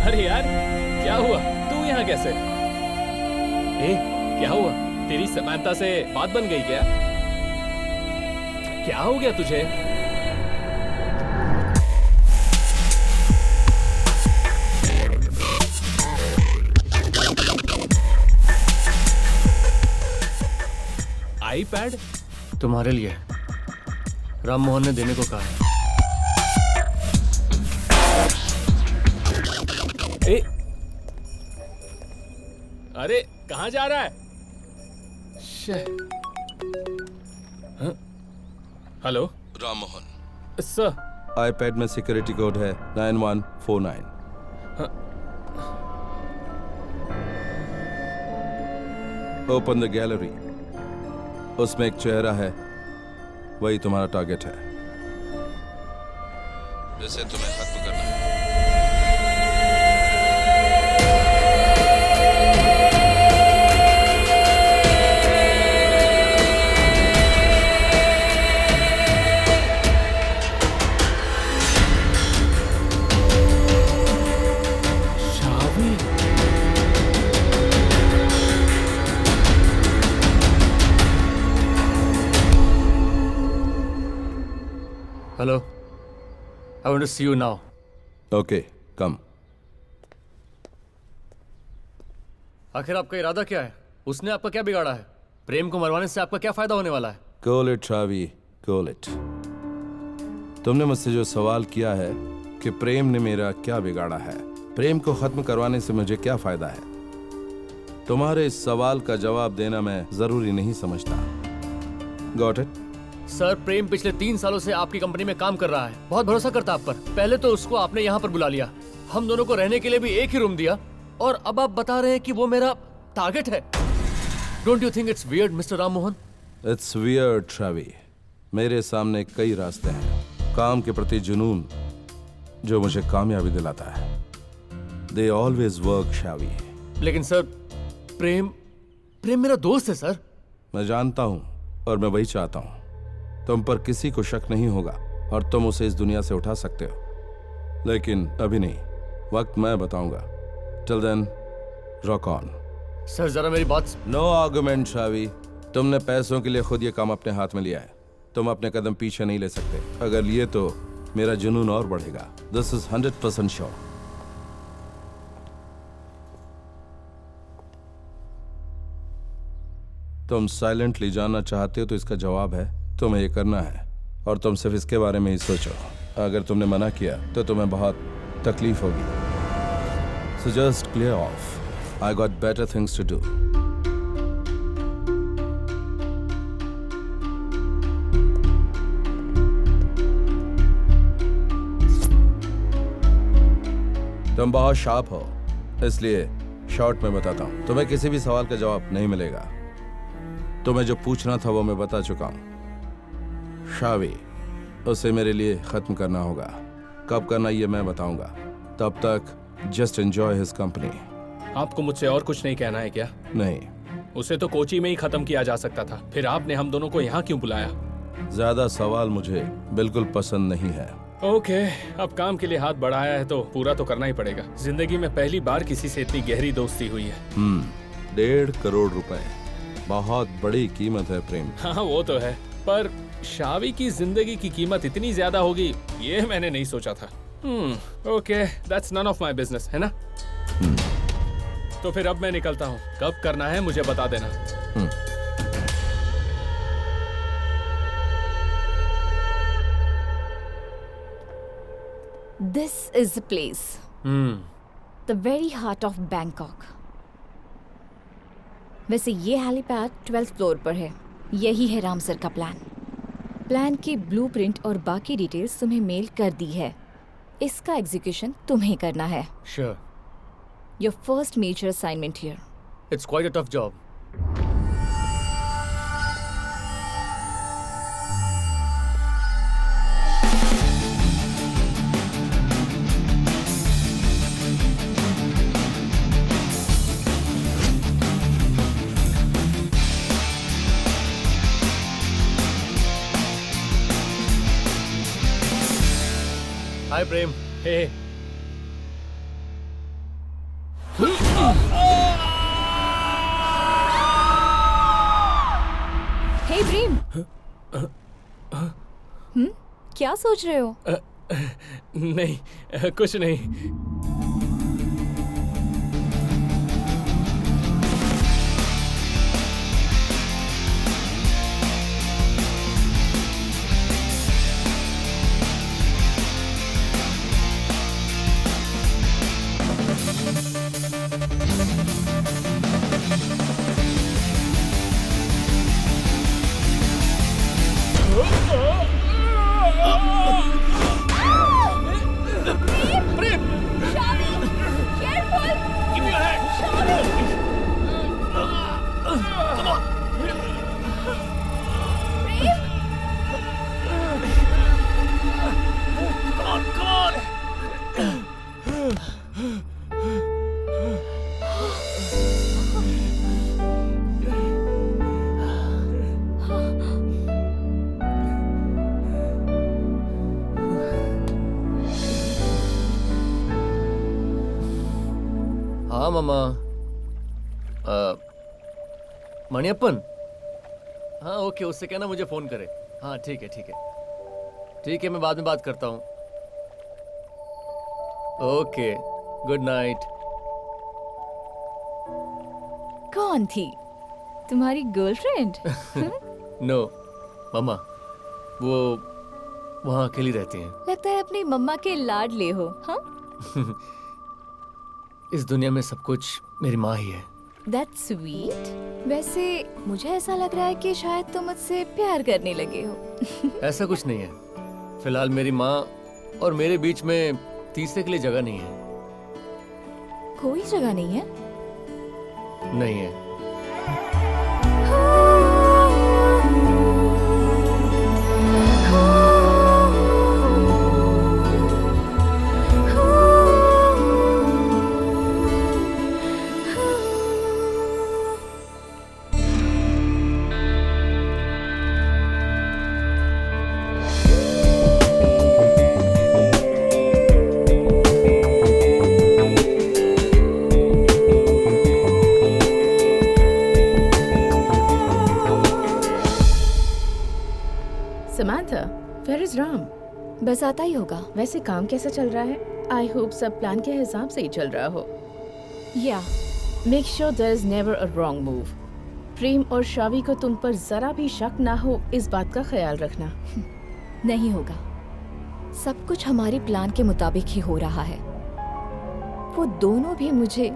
अरे यार, क्या हुआ? तू यहाँ कैसे? क्या हुआ? तेरी समंथा से बात बन गई क्या? क्या हो गया तुझे? आईपैड तुम्हारे लिए राम मोहन ने देने को कहा है। अरे कहाँ जा रहा है? Hello Ram Mohan sir. IPad में सिक्योरिटी कोड है 9149। Open the gallery. उसमें एक चेहरा है, वही तुम्हारा टारगेट है जिसे तुम्हें खत्म करना है। Hello, I want to see you now. Okay, come. आखिर आपका इरादा क्या है? उसने आपका क्या बिगाड़ा है? प्रेम को मरवाने से आपका क्या फायदा होने वाला है? Call it शावी, call it. तुमने मुझसे जो सवाल किया है कि प्रेम ने मेरा क्या बिगाड़ा है, प्रेम को खत्म करवाने से मुझे क्या फायदा है, तुम्हारे इस सवाल का जवाब देना मैं जरूरी नहीं समझता। Got it? सर प्रेम पिछले 3 सालों से आपकी कंपनी में काम कर रहा है, बहुत भरोसा करता आप पर। पहले तो उसको आपने यहाँ पर बुला लिया, हम दोनों को रहने के लिए भी एक ही रूम दिया, और अब आप बता रहे हैं कि वो मेरा टारगेट है। Don't you think it's weird mister Ram Mohan? It's weird Travy. मेरे सामने कई रास्ते हैं। काम के प्रति जुनून जो मुझे कामयाबी दिलाता है। They always work शावी। लेकिन सर प्रेम मेरा दोस्त है सर। मैं जानता हूं और मैं वही चाहता हूं। तुम पर किसी को शक नहीं होगा और तुम उसे इस दुनिया से उठा सकते हो, लेकिन अभी नहीं, वक्त मैं बताऊंगा। Till then rock on. Sir जरा मेरी बात। No argument Shavi. तुमने पैसों के लिए खुद ये काम अपने हाथ में लिया है। तुम अपने कदम पीछे नहीं ले सकते। अगर लिए तो मेरा जुनून और बढ़ेगा। This is 100% sure. तुम साइलेंटली जानना चाहते हो तो इसका जवाब है तुम्हें ये करना है, और तुम सिर्फ इसके बारे में ही सोचो। अगर तुमने मना किया तो तुम्हें बहुत तकलीफ होगी। So just clear off. I got better things to do. तुम बहुत शार्प हो, इसलिए शॉर्ट में बताता हूं। तुम्हें किसी भी सवाल का जवाब नहीं मिलेगा। तुम्हें जो पूछना था वो मैं बता चुका हूं। शावी, उसे मेरे लिए खत्म करना होगा। कब करना ये मैं बताऊंगा। तब तक जस्ट एंजॉय हिज कंपनी। आपको मुझसे और कुछ नहीं कहना है क्या? नहीं। उसे तो कोची में ही खत्म किया जा सकता था, फिर आपने हम दोनों को यहाँ क्यों बुलाया? ज्यादा सवाल मुझे बिल्कुल पसंद नहीं है। ओके, अब काम के लिए हाथ बढ़ाया है तो पूरा तो करना ही पड़ेगा। जिंदगी में पहली बार किसी से इतनी गहरी दोस्ती हुई है। 1.5 करोड़ रुपए, बहुत बड़ी कीमत है प्रेम। हाँ वो तो है, पर शावी की जिंदगी की कीमत इतनी ज्यादा होगी ये मैंने नहीं सोचा था। Okay, that's none of my business, है ना? तो फिर अब मैं निकलता हूँ। कब करना है मुझे बता देना। This is the place. The very heart of Bangkok. वैसे ये हेलीपैड 12th फ्लोर पर है। यही है राम सर का प्लान की ब्लूप्रिंट और बाकी डिटेल्स तुम्हें मेल कर दी है। इसका एग्जीक्यूशन तुम्हें करना है। Sure. Your first major assignment here. It's quite a tough job. Hi, Prem. Hey. Hey, प्रेम। क्या सोच रहे हो? नहीं, कुछ नहीं। हाँ मामा। मणियप्पन। हाँ ओके, उससे कहना मुझे फोन करे। हाँ ठीक है ठीक है ठीक है, मैं बाद में बात करता हूँ। Okay, good night. कौन थी? तुम्हारी गर्लफ्रेंड? नो मामा, वो वहाँ अकेली रहती हैं। लगता है अपनी मम्मा के लाड ले हो। हाँ? इस दुनिया में सब कुछ मेरी माँ ही है। That's sweet. वैसे मुझे ऐसा लग रहा है कि शायद तुम मुझसे प्यार करने लगे हो। ऐसा कुछ नहीं है। फिलहाल मेरी माँ और मेरे बीच में तीसरे के लिए जगह नहीं है। कोई जगह नहीं है? नहीं है। Samantha, where is Ram? बस आता ही होगा। वैसे काम कैसा चल रहा है? आई होप सब प्लान के हिसाब से ही चल रहा हो। या make sure there is never a wrong move. Prem और शावी को तुम पर जरा भी शक ना हो, इस बात का ख्याल रखना। नहीं होगा। सब कुछ हमारी प्लान के मुताबिक ही हो रहा है। वो दोनों भी मुझे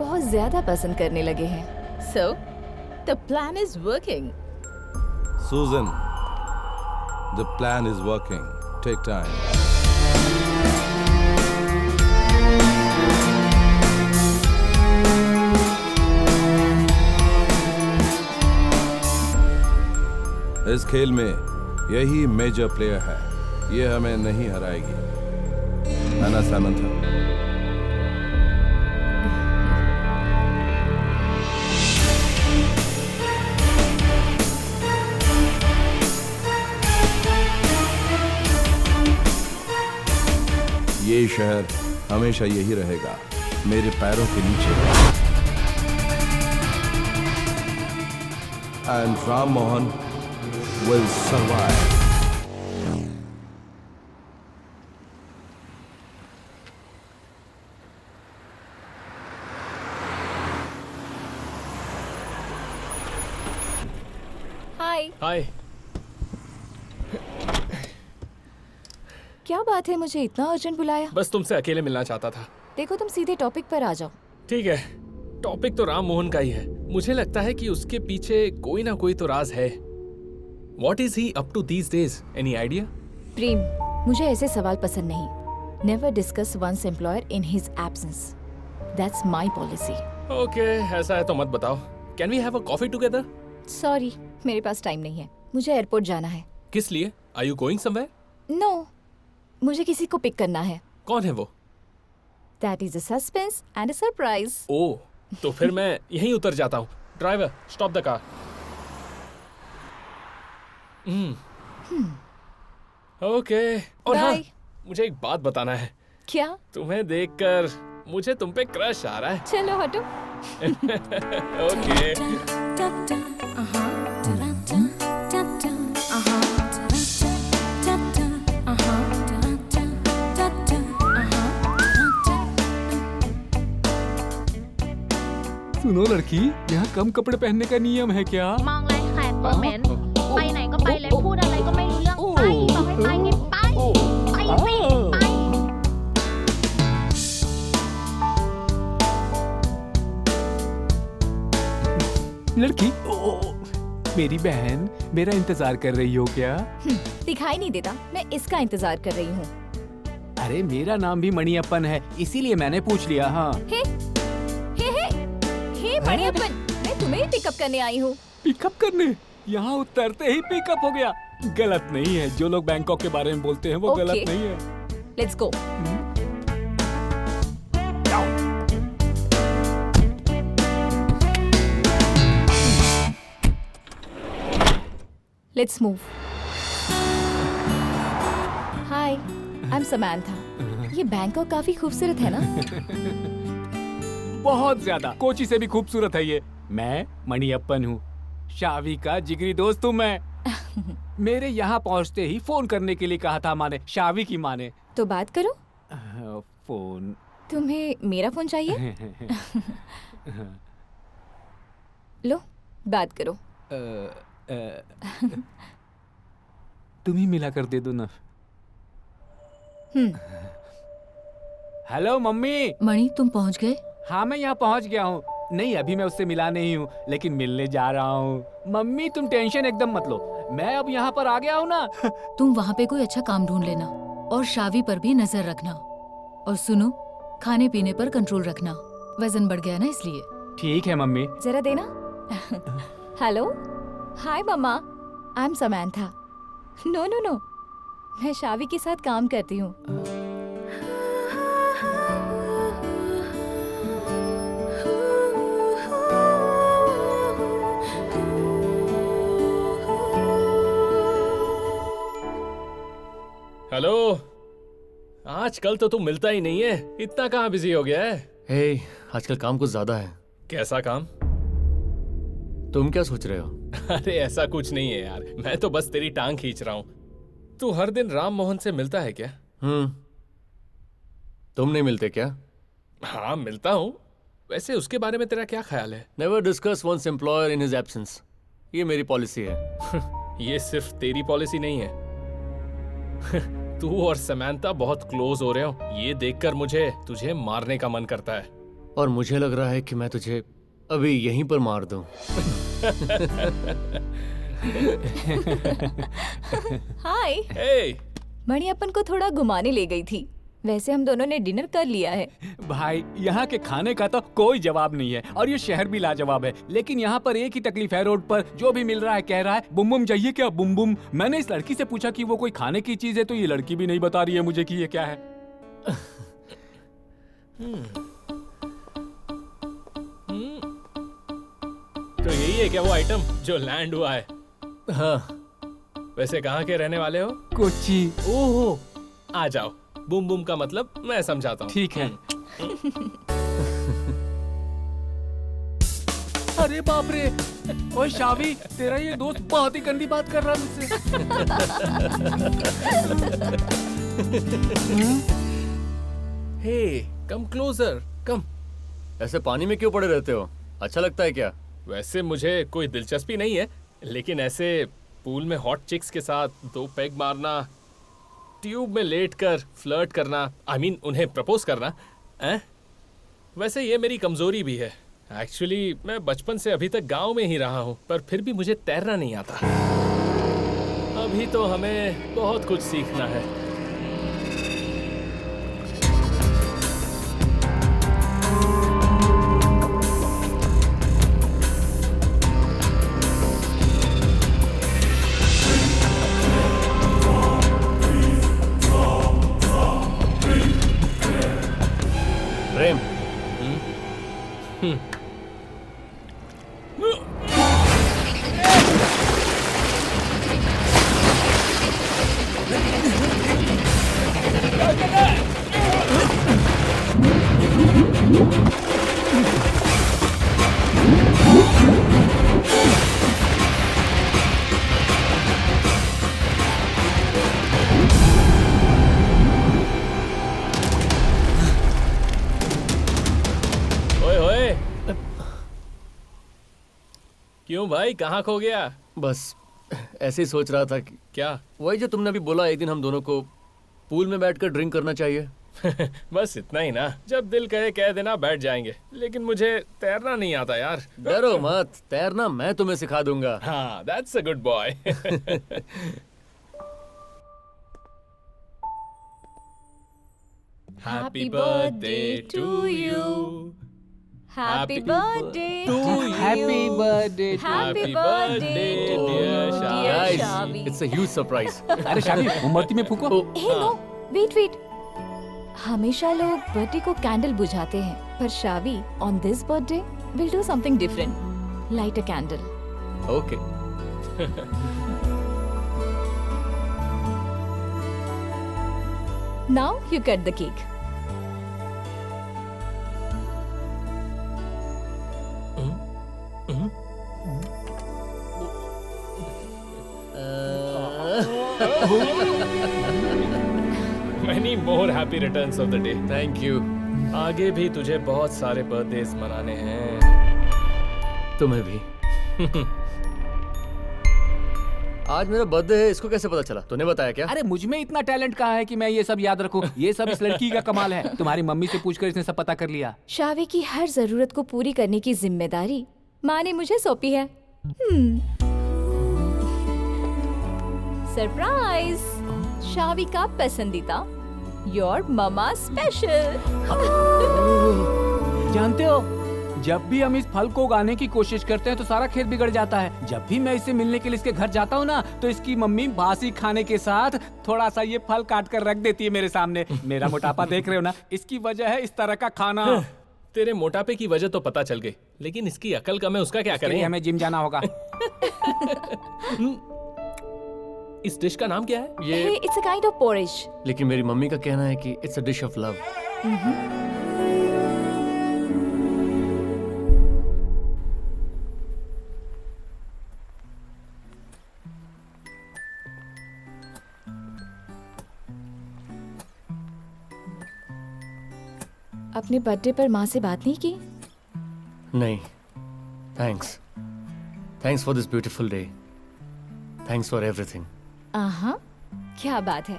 बहुत ज्यादा पसंद करने लगे हैं। So the plan is working. Susan, the plan is working. Take time. इस खेल में यही मेजर प्लेयर है। ये हमें नहीं हराएगी, है ना सामंथा? ये शहर हमेशा यही रहेगा, मेरे पैरों के नीचे। And Ram Mohan will survive. Hi. Hi. क्या बात है, मुझे इतना अर्जेंट बुलाया? बस तुमसे अकेले मिलना चाहता था। देखो, तुम सीधे टॉपिक पर आ जाओ। ठीक है, टॉपिक तो राम मोहन का ही है। मुझे लगता है कि उसके पीछे कोई ना कोई तो राज है। What is he up to these days? Any idea? प्रेम, मुझे ऐसे सवाल पसंद नहीं। Never discuss one's employer in his absence. That's my policy. Okay, ऐसा है तो मत बताओ। Can we have a coffee together? Sorry, मेरे पास टाइम नहीं है। मुझे एयरपोर्ट जाना है। किस लिए? Are you going somewhere? No, मुझे किसी को पिक करना है। कौन है वो? That is a suspense and a surprise. ओह, तो फिर मैं यहीं उतर जाता हूँ। Driver, stop the car. Okay. और हाँ, Bye. मुझे एक बात बताना है। क्या? तुम्हें देखकर मुझे तुम पे क्रश आ रहा है। चलो हटो। ओके। सुनो लड़की, यहाँ कम कपड़े पहनने का नियम है क्या? มองแรงแขกคอมเมนต์ไปไหนก็ไปเลยพูดอะไรก็ไม่รู้เรื่องไปบอกให้ไปไงไปไปสิไป लड़की, मेरी बहन मेरा इंतजार कर रही हो क्या? दिखाई नहीं देता, मैं इसका इंतजार कर रही हूँ। अरे मेरा नाम भी मणियप्पन है, इसीलिए मैंने पूछ लिया। हाँ। हे मणियप्पन, मैं तुम्हें ही पिकअप करने आई हूँ। पिकअप करने? यहाँ उतरते ही पिकअप हो गया? गलत नहीं है, जो लोग बैंकॉक के बारे में बोलते हैं वो Okay. गलत नहीं है। Let's go. Let's move. Hi, I am Samantha. ये बैंकॉक काफी खूबसूरत है ना? बहुत ज्यादा, कोची से भी खूबसूरत है ये। मैं मणियप्पन हूँ, शावी का जिगरी दोस्त हूँ मैं। मेरे यहाँ पहुँचते ही फोन करने के लिए कहा था माँ ने, शावी की माँ ने। तो बात करो। फोन? तुम्हें मेरा फोन चाहिए? लो, बात करो। तुम ही मिला कर दे दो ना। Hello mummy. मणि, तुम पहुंच गए? हाँ, मैं यहाँ पहुँच गया हूँ। नहीं, अभी मैं उससे मिला नहीं हूँ, लेकिन मिलने जा रहा हूँ। मम्मी तुम टेंशन एकदम मत लो, मैं अब यहाँ पर आ गया हूँ ना। तुम वहाँ पे कोई अच्छा काम ढूंढ लेना और शावी पर भी नजर रखना। और सुनो, खाने पीने पर कंट्रोल रखना, वजन बढ़ गया ना इसलिए। ठीक है मम्मी। जरा देना। Hello, hi mamma, I am Samantha. No no no, मैं शावी के साथ काम करती हूँ। हेलो, आजकल तो तुम मिलता ही नहीं है, इतना कहाँ बिजी हो गया है? हे, आजकल काम कुछ ज्यादा है। कैसा काम? तुम क्या सोच रहे हो? अरे ऐसा कुछ नहीं है यार, मैं तो बस तेरी टांग खींच रहा हूँ। तू हर दिन राम मोहन से मिलता है क्या? तुम नहीं मिलते क्या? हाँ मिलता हूँ। वैसे उसके बारे में तेरा क्या ख्याल है? Never discuss one's employer in his absence, ये मेरी पॉलिसी है। ये सिर्फ तेरी पॉलिसी नहीं है। तू और समंथा बहुत क्लोज हो रहे हो, ये देखकर मुझे तुझे मारने का मन करता है। और मुझे लग रहा है कि मैं तुझे अभी यहीं पर मार दूं। हाय। हे, मणि अपन को थोड़ा घुमाने ले गई थी। वैसे हम दोनों ने डिनर कर लिया है। भाई यहाँ के खाने का तो कोई जवाब नहीं है, और ये शहर भी लाजवाब है, लेकिन यहाँ पर एक ही तकलीफ है, रोड पर जो भी मिल रहा है कह रहा है बुम बुम चाहिए क्या, बुम बुम। मैंने इस लड़की से पूछा कि वो कोई खाने की चीज है, तो ये लड़की भी नहीं बता रही है मुझे कि ये क्या है। तो यही है क्या वो आइटम जो लैंड हुआ है? हाँ। वैसे कहाँ के रहने वाले हो? कोची। ओहो, आ जाओ। बुम बुम का मतलब मैं समझाता हूँ। ठीक है। अरे बाप रे, ओए शावी, तेरा ये दोस्त बहुत ही गंदी बात कर रहा है मुझसे। हे, कम क्लोजर, कम। ऐसे पानी में क्यों पड़े रहते हो? अच्छा लगता है क्या? वैसे मुझे कोई दिलचस्पी नहीं है, लेकिन ऐसे पूल में हॉट चिक्स के साथ 2 पेग मारना, ट्यूब में लेटकर फ्लर्ट करना, उन्हें प्रपोज करना, वैसे ये मेरी कमजोरी भी है। एक्चुअली मैं बचपन से अभी तक गांव में ही रहा हूँ, पर फिर भी मुझे तैरना नहीं आता। अभी तो हमें बहुत कुछ सीखना है। प्रेम। क्यों भाई, कहाँ खो गया? बस ऐसे ही सोच रहा था कि क्या? वही जो तुमने अभी बोला, एक दिन हम दोनों को पूल में बैठकर ड्रिंक करना चाहिए। बस इतना ही ना, जब दिल करे कह देना, बैठ जाएंगे। लेकिन मुझे तैरना नहीं आता यार। डरो मत, तैरना मैं तुम्हें सिखा दूंगा। हाँ, that's a good boy। Happy birthday to you. Happy birthday to you. Happy birthday to Happy birthday to dear you, Shavi. dear Guys, Shavi. it's a huge surprise। अरे शावी, मोमबत्ती में फूको। Hey no, wait। हमेशा लोग birthday को candle बुझाते हैं, पर शावी on this birthday will do something different. Light a candle. Okay. Now you cut the cake. Many more happy returns of the day. Thank you. आगे भी तुझे बहुत सारे बर्थडेज मनाने हैं। तुम्हें भी। आज मेरा बर्थडे है, इसको कैसे पता चला? तूने बताया क्या? अरे मुझ में इतना टैलेंट कहाँ है कि मैं ये सब याद रखूं? ये सब इस लड़की का कमाल है। तुम्हारी मम्मी से पूछकर इसने सब पता कर लिया। शावी की हर जरूरत को पूरी करने की जिम्मेदारी माँ ने मुझे सौंपी है। सरप्राइज, शावी का पसंदीदा योर ममा स्पेशल। जानते हो, जब भी हम इस फल को उगाने की कोशिश करते हैं तो सारा खेत बिगड़ जाता है। जब भी मैं इससे मिलने के लिए इसके घर जाता हूँ ना, तो इसकी मम्मी बासी खाने के साथ थोड़ा सा ये फल काट कर रख देती है मेरे सामने। मेरा मोटापा देख रहे हो ना, इसकी वजह है इस तरह का खाना। तेरे मोटापे की वजह तो पता चल गई, लेकिन इसकी अकल कम है, उसका क्या करें? हमें जिम जाना होगा। इस डिश का नाम क्या है? ये it's a kind of porridge. लेकिन मेरी मम्मी का कहना है कि it's a dish of love. अपने बर्थडे पर माँ से बात नहीं की? नहीं, thanks for this beautiful day, thanks for everything. क्या बात है।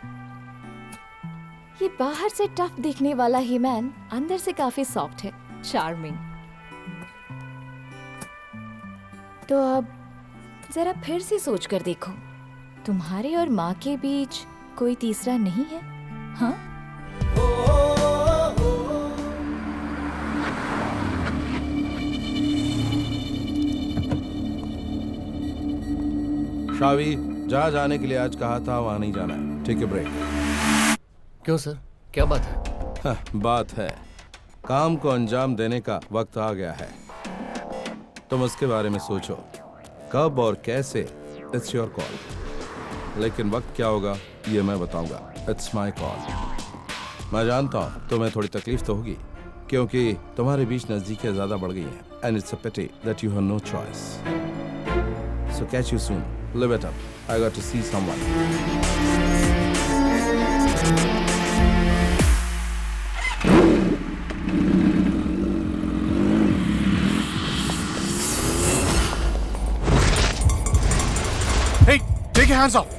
ये बाहर से टफ दिखने वाला ही मैन अंदर से काफी सॉफ्ट है, चार्मिंग। तो अब जरा फिर से सोच कर देखो, तुम्हारे और माँ के बीच कोई तीसरा नहीं है? हाँ? शावी, जहाँ जाने के लिए आज कहा था वहाँ नहीं जाना है। ठीक है, ब्रेक। क्यों सर, क्या बात है? बात है, काम को अंजाम देने का वक्त आ गया है। तुम उसके बारे में सोचो, कब और कैसे, इट्स योर कॉल। लेकिन वक्त क्या होगा ये मैं बताऊंगा, इट्स माई कॉल। मैं जानता हूँ तुम्हें थोड़ी तकलीफ तो होगी, क्योंकि तुम्हारे बीच नजदीकियां ज्यादा बढ़ गई हैं, and it's a pity that you have no choice. So catch you soon, live it up. I got to see someone. Hey, take your hands off.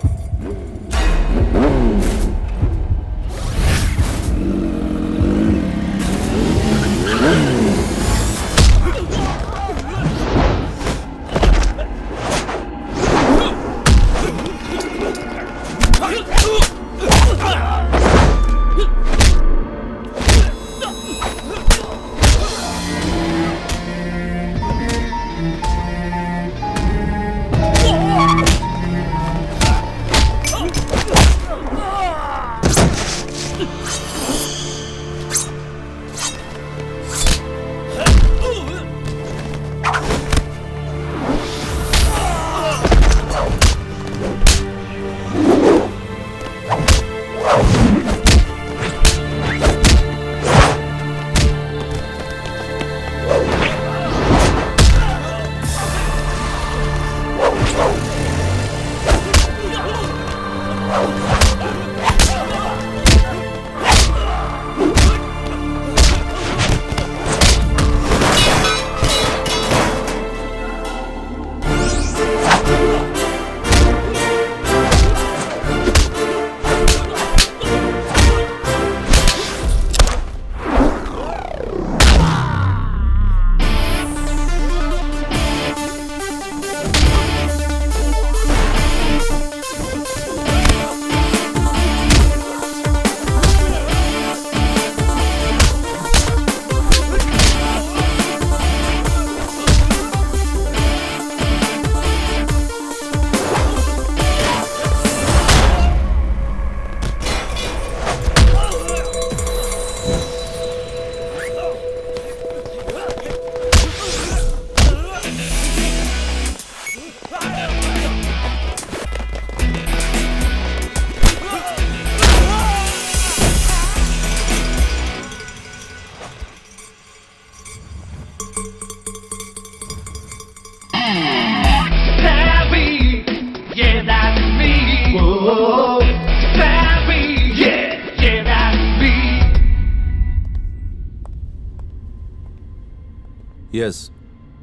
Yes,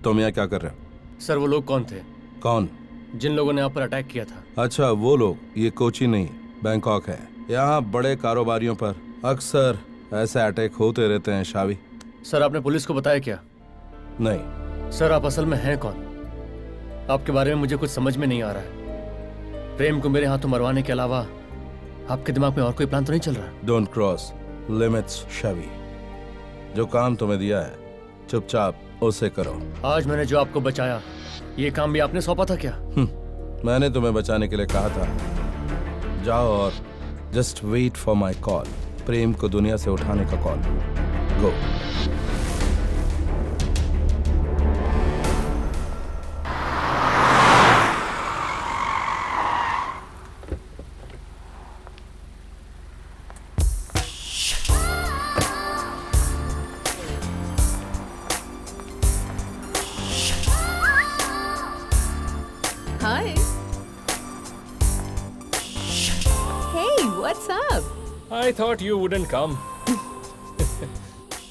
तुम यहाँ क्या कर रहे हो? सर वो लोग कौन थे? कौन? जिन लोगों ने आप पर अटैक किया था। अच्छा वो लोग, ये कोची नहीं बैंकॉक है। यहाँ बड़े कारोबारियों पर अक्सर ऐसे अटैक होते रहते हैं शावी। सर आपने पुलिस को बताया क्या? नहीं। सर आप असल में हैं कौन? आपके बारे में मुझे कुछ समझ में नहीं आ रहा है। प्रेम को मेरे हाथों मरवाने के अलावा आपके दिमाग में और कोई प्लान तो नहीं चल रहा? Don't cross limits शावी। जो काम तुम्हें दिया है चुपचाप उसे करो। आज मैंने जो आपको बचाया, ये काम भी आपने सौंपा था क्या? मैंने तुम्हें बचाने के लिए कहा था। जाओ और just wait for my call. Prem को दुनिया से उठाने का call. Go. Hi. Hey, what's up? I thought you wouldn't come.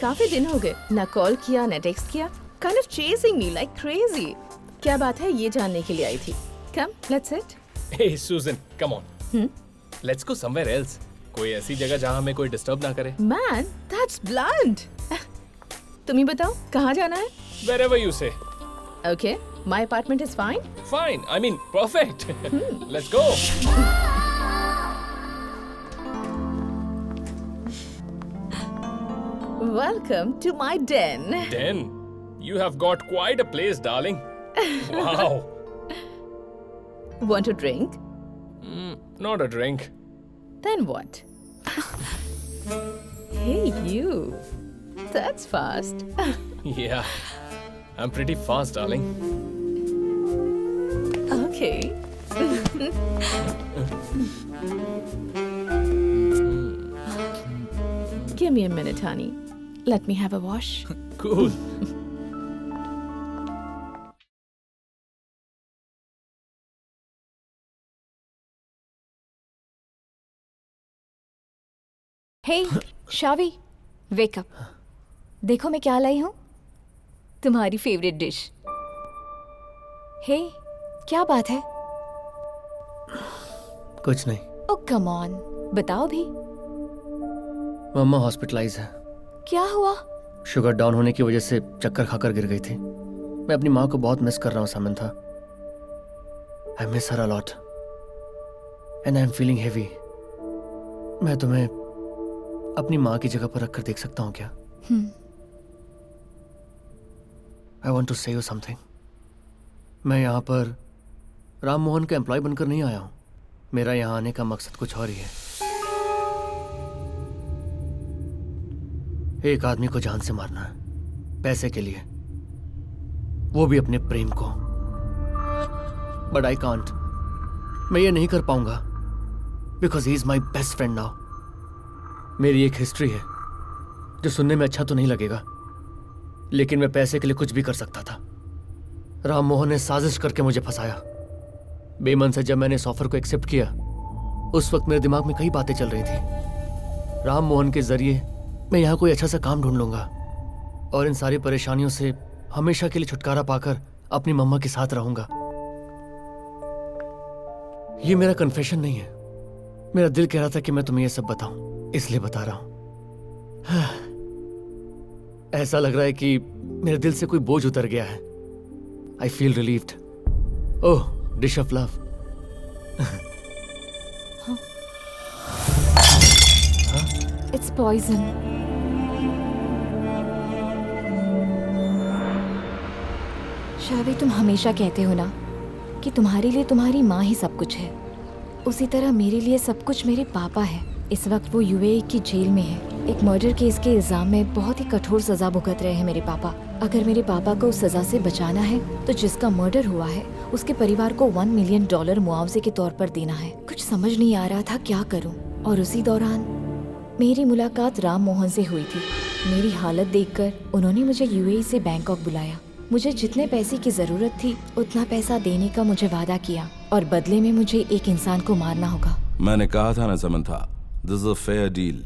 काफी दिन हो गए, ना कॉल किया ना टेक्स्ट किया। Kind of chasing me like crazy. क्या बात है, ये जानने के लिए आई थी। Come, let's sit. Hey Susan, come on. Let's go somewhere else. कोई ऐसी जगह जहाँ हमें कोई डिस्टर्ब ना करे। Man, that's blunt. तुम ही बताओ, कहाँ जाना है? Wherever you say. Okay, my apartment is fine. Fine. I mean, perfect. Let's go. Welcome to my den. Den, you have got quite a place, darling. Wow. Want a drink? Not a drink. Then what? Hey, you. That's fast. Yeah, I'm pretty fast, darling. Okay. Give me a minute, honey. Let me have a wash. Cool. Hey Shavi, wake up. देखो मैं क्या लाई हूँ, तुम्हारी favourite dish. हे, क्या बात है? कुछ नहीं। ओह कम ऑन, बताओ भी। मम्मा हॉस्पिटलाइज है। क्या हुआ? शुगर डाउन होने की वजह से चक्कर खाकर गिर गई थी। मैं अपनी माँ को बहुत मिस कर रहा हूँ Samantha. I miss her a lot and I am feeling heavy. मैं तुम्हें अपनी माँ की जगह पर रखकर देख सकता हूँ क्या? आई वॉन्ट टू से यू समथिंग। मैं यहाँ पर राम मोहन का एम्प्लॉय बनकर नहीं आया हूँ। मेरा यहाँ आने का मकसद कुछ और ही है। एक आदमी को जान से मारना है, पैसे के लिए, वो भी अपने प्रेम को। But I can't. मैं ये नहीं कर पाऊंगा because he is my best friend now. मेरी एक हिस्ट्री है जो सुनने में अच्छा तो नहीं लगेगा, लेकिन मैं पैसे के लिए कुछ भी कर सकता था। राम मोहन ने साजिश करके मुझे फंसाया। बेमन से जब मैंने इस ऑफर को एक्सेप्ट किया, उस वक्त मेरे दिमाग में कई बातें चल रही थी। राम मोहन के जरिए मैं यहाँ कोई अच्छा सा काम ढूंढ लूंगा और इन सारी परेशानियों से हमेशा के लिए छुटकारा पाकर अपनी मम्मा के साथ रहूंगा। ये मेरा कन्फेशन नहीं है। मेरा दिल कह रहा था कि मैं तुम्हें ये सब बताऊं, इसलिए बता रहा हूं। ऐसा लग रहा है कि मेरे दिल से कोई बोझ उतर गया है। I feel relieved. Oh, dish of love. It's poison. Shavi, तुम हमेशा कहते हो ना कि तुम्हारे लिए तुम्हारी माँ ही सब कुछ है। उसी तरह मेरे लिए सब कुछ मेरे पापा है। इस वक्त वो यूएई की जेल में है। एक मर्डर केस के इल्जाम में बहुत ही कठोर सजा भुगत रहे हैं मेरे पापा। अगर मेरे पापा को उस सजा से बचाना है तो जिसका मर्डर हुआ है उसके परिवार को $1 मिलियन मुआवजे के तौर पर देना है। कुछ समझ नहीं आ रहा था क्या करूं। और उसी दौरान मेरी मुलाकात राम मोहन से हुई थी। मेरी हालत देखकर उन्होंने मुझे यूएई से बैंकॉक बुलाया। मुझे जितने पैसे की जरूरत थी उतना पैसा देने का मुझे वादा किया और बदले में मुझे एक इंसान को मारना होगा। मैंने कहा था ना Samantha, this is a fair deal.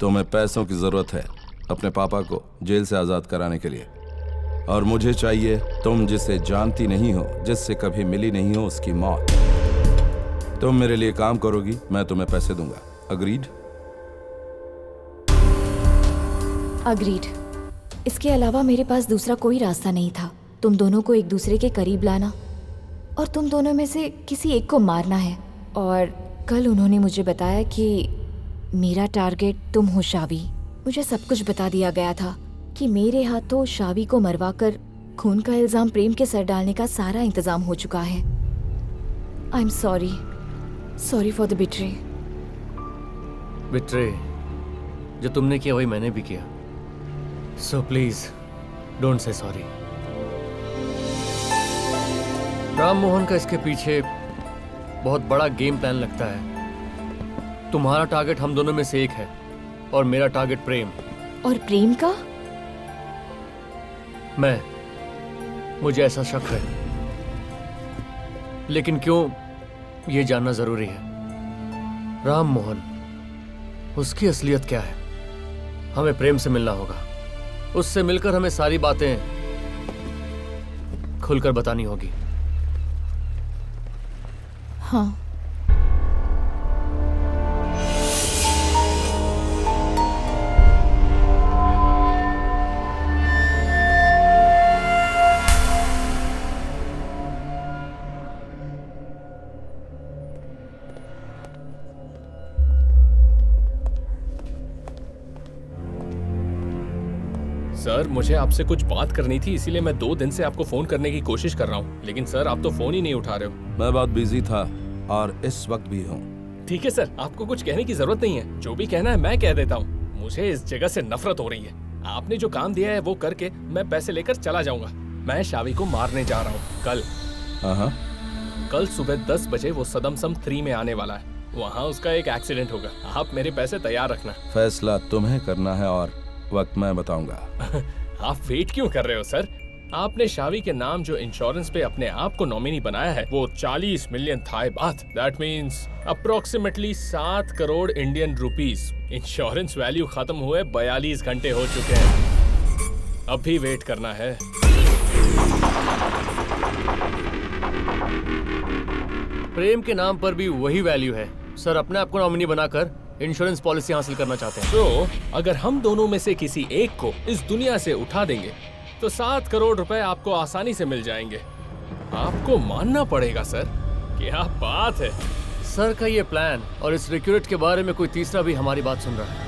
तुम्हें पैसों की जरूरत है अपने पापा को जेल से आजाद कराने के लिए। और मुझे चाहिए तुम जिसे जानती नहीं हो, जिससे कभी मिली नहीं हो, उसकी मौत। तुम मेरे लिए काम करोगी, मैं तुम्हें पैसे दूंगा। अग्रीड? अग्रीड। इसके अलावा मेरे पास दूसरा कोई रास्ता नहीं था। तुम दोनों को एक दूसरे के करीब लाना और तुम दोनों में से किसी एक को मारना है। और कल उन्होंने मुझे बताया कि मेरा टारगेट तुम हो शावी। मुझे सब कुछ बता दिया गया था कि मेरे हाथों शावी को मरवाकर खून का इल्जाम प्रेम के सर डालने का सारा इंतजाम हो चुका है। I am sorry for the betray. Betray जो तुमने किया वही मैंने भी किया, so please don't say sorry. Ram Mohan का इसके पीछे बहुत बड़ा गेम प्लान लगता है। तुम्हारा टारगेट हम दोनों में से एक है और मेरा टारगेट प्रेम। और प्रेम का? मुझे ऐसा शक है, लेकिन क्यों ये जानना जरूरी है। राम मोहन, उसकी असलियत क्या है? हमें प्रेम से मिलना होगा। उससे मिलकर हमें सारी बातें खुलकर बतानी होगी। हाँ। सर मुझे आपसे कुछ बात करनी थी, इसीलिए मैं 2 दिन से आपको फोन करने की कोशिश कर रहा हूँ, लेकिन सर आप तो फोन ही नहीं उठा रहे हो। मैं बहुत बिजी था और इस वक्त भी हूँ। ठीक है सर, आपको कुछ कहने की जरूरत नहीं है, जो भी कहना है मैं कह देता हूँ। मुझे इस जगह से नफरत हो रही है। आपने जो काम दिया है वो करके मैं पैसे लेकर चला जाऊंगा। मैं शावी को मारने जा रहा हूँ कल। हाँ। कल सुबह 10 बजे वो सदमसम 3 में आने वाला है। वहाँ उसका एक एक्सीडेंट होगा। आप मेरे पैसे तैयार रखना। फैसला तुम्हें करना है और वक्त मैं बताऊंगा। आप वेट क्यों कर रहे हो सर? आपने शावी के नाम जो इंश्योरेंस पे अपने आप को नॉमिनी बनाया है वो 40 million Thai baht, that means approximately 7 crore Indian rupees. Insurance value खत्म हुए 42 घंटे हो चुके हैं। अब भी वेट करना है। प्रेम के नाम पर भी वही वैल्यू है। सर अपने आप को नॉमिनी बनाकर इंश्योरेंस पॉलिसी हासिल करना चाहते हैं। तो अगर हम दोनों में से किसी एक को इस दुनिया से उठा देंगे तो 7 करोड़ रुपए आपको आसानी से मिल जाएंगे। आपको मानना पड़ेगा सर। क्या बात है। सर का ये प्लान और इस रिक्रूट के बारे में कोई तीसरा भी हमारी बात सुन रहा है।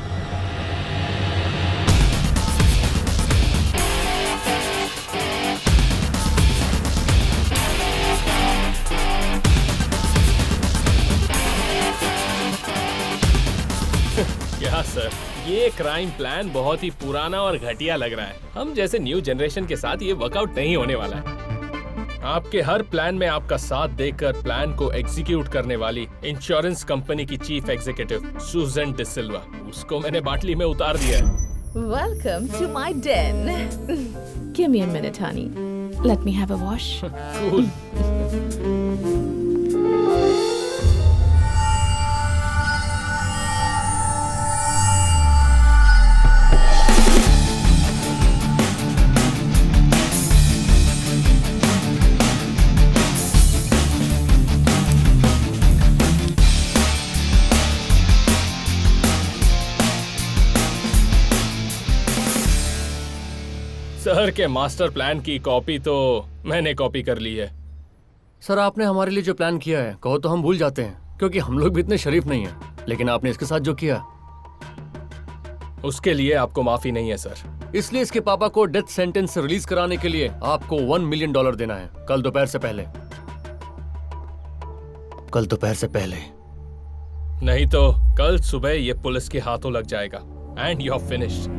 क्या सर, ये क्राइम प्लान बहुत ही पुराना और घटिया लग रहा है। हम जैसे न्यू जनरेशन के साथ ये वर्कआउट नहीं होने वाला है। आपके हर प्लान में आपका साथ देकर प्लान को एग्जीक्यूट करने वाली इंश्योरेंस कंपनी की चीफ एग्जीक्यूटिव सुजन डिसिल्वा, उसको मैंने बाटली में उतार दिया है। Welcome to my den. Give me a minute, honey. Let me have a wash. Cool. Sir के मास्टर प्लान की कॉपी तो मैंने कॉपी कर ली है। सर आपने हमारे लिए जो प्लान किया है कहो तो हम भूल जाते हैं, क्योंकि हम लोग भी इतने शरीफ नहीं हैं। लेकिन आपने इसके साथ जो किया उसके लिए आपको माफी नहीं है सर। इसलिए इसके पापा को डेथ सेंटेंस से रिलीज कराने के लिए आपको $1 मिलियन देना है कल दोपहर से पहले। कल दोपहर से पहले, नहीं तो कल सुबह ये पुलिस के हाथों लग जाएगा and you are finished.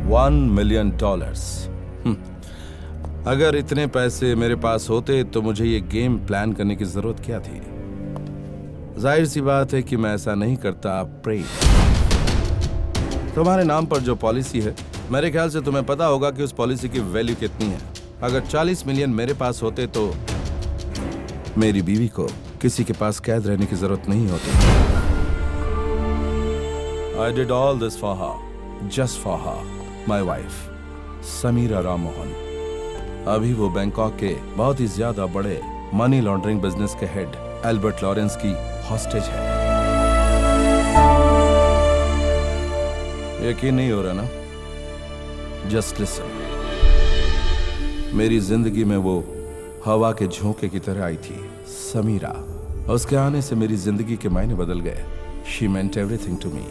$1 million. अगर इतने पैसे मेरे पास होते तो मुझे ये गेम प्लान करने की जरूरत क्या थी? जाहिर सी बात है कि मैं ऐसा नहीं करता। प्रेम, तुम्हारे नाम पर जो पॉलिसी है, मेरे ख्याल से तुम्हें पता होगा कि उस पॉलिसी की वैल्यू कितनी है। अगर 40 मिलियन मेरे पास होते तो मेरी बीवी को किसी के पास कैद रहने की जरूरत नहीं होती। I did all this for her, just for her, my wife. Samira Ram Mohan. अभी वो बैंकॉक के बहुत ही ज्यादा बड़े मनी लॉन्ड्रिंग बिजनेस के हेड एल्बर्ट लॉरेंस की हॉस्टेज है। यकीन नहीं हो रहा ना? Just listen. मेरी जिंदगी में वो हवा के झोंके की तरह आई थी, समीरा। उसके आने से मेरी जिंदगी के मायने बदल गए। She meant everything to me.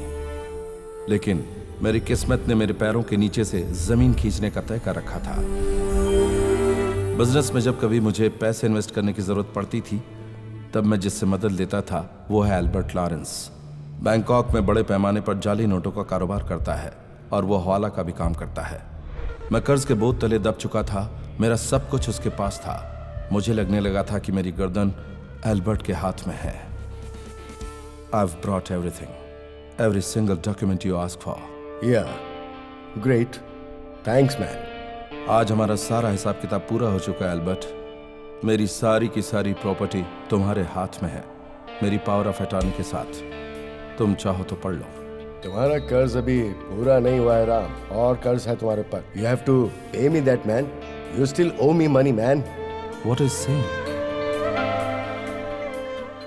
लेकिन मेरी किस्मत ने मेरे पैरों के नीचे से जमीन खींचने का तय कर रखा था। बिजनेस में जब कभी मुझे पैसे इन्वेस्ट करने की जरूरत पड़ती थी, तब मैं जिससे मदद लेता था वो है एल्बर्ट लॉरेंस। बैंकॉक में बड़े पैमाने पर जाली नोटों का कारोबार करता है और वो हवाला का भी काम करता है। मैं कर्ज के बोझ तले दब चुका था। मेरा सब कुछ उसके पास था। मुझे लगने लगा था कि मेरी गर्दन एल्बर्ट के हाथ में है। I've brought everything, every single document you asked for. Yeah, great. Thanks, man. आज हमारा सारा हिसाब किताब पूरा हो चुका है एल्बर्ट। मेरी सारी की सारी प्रॉपर्टी तुम्हारे हाथ में है, मेरी पावर ऑफ अटॉर्नी के साथ। तुम चाहो तो पढ़ लो। तुम्हारा कर्ज अभी पूरा नहीं हुआ है राम, और कर्ज है तुम्हारे ऊपर। You have to pay me that, man. You still owe me money, man. What is saying?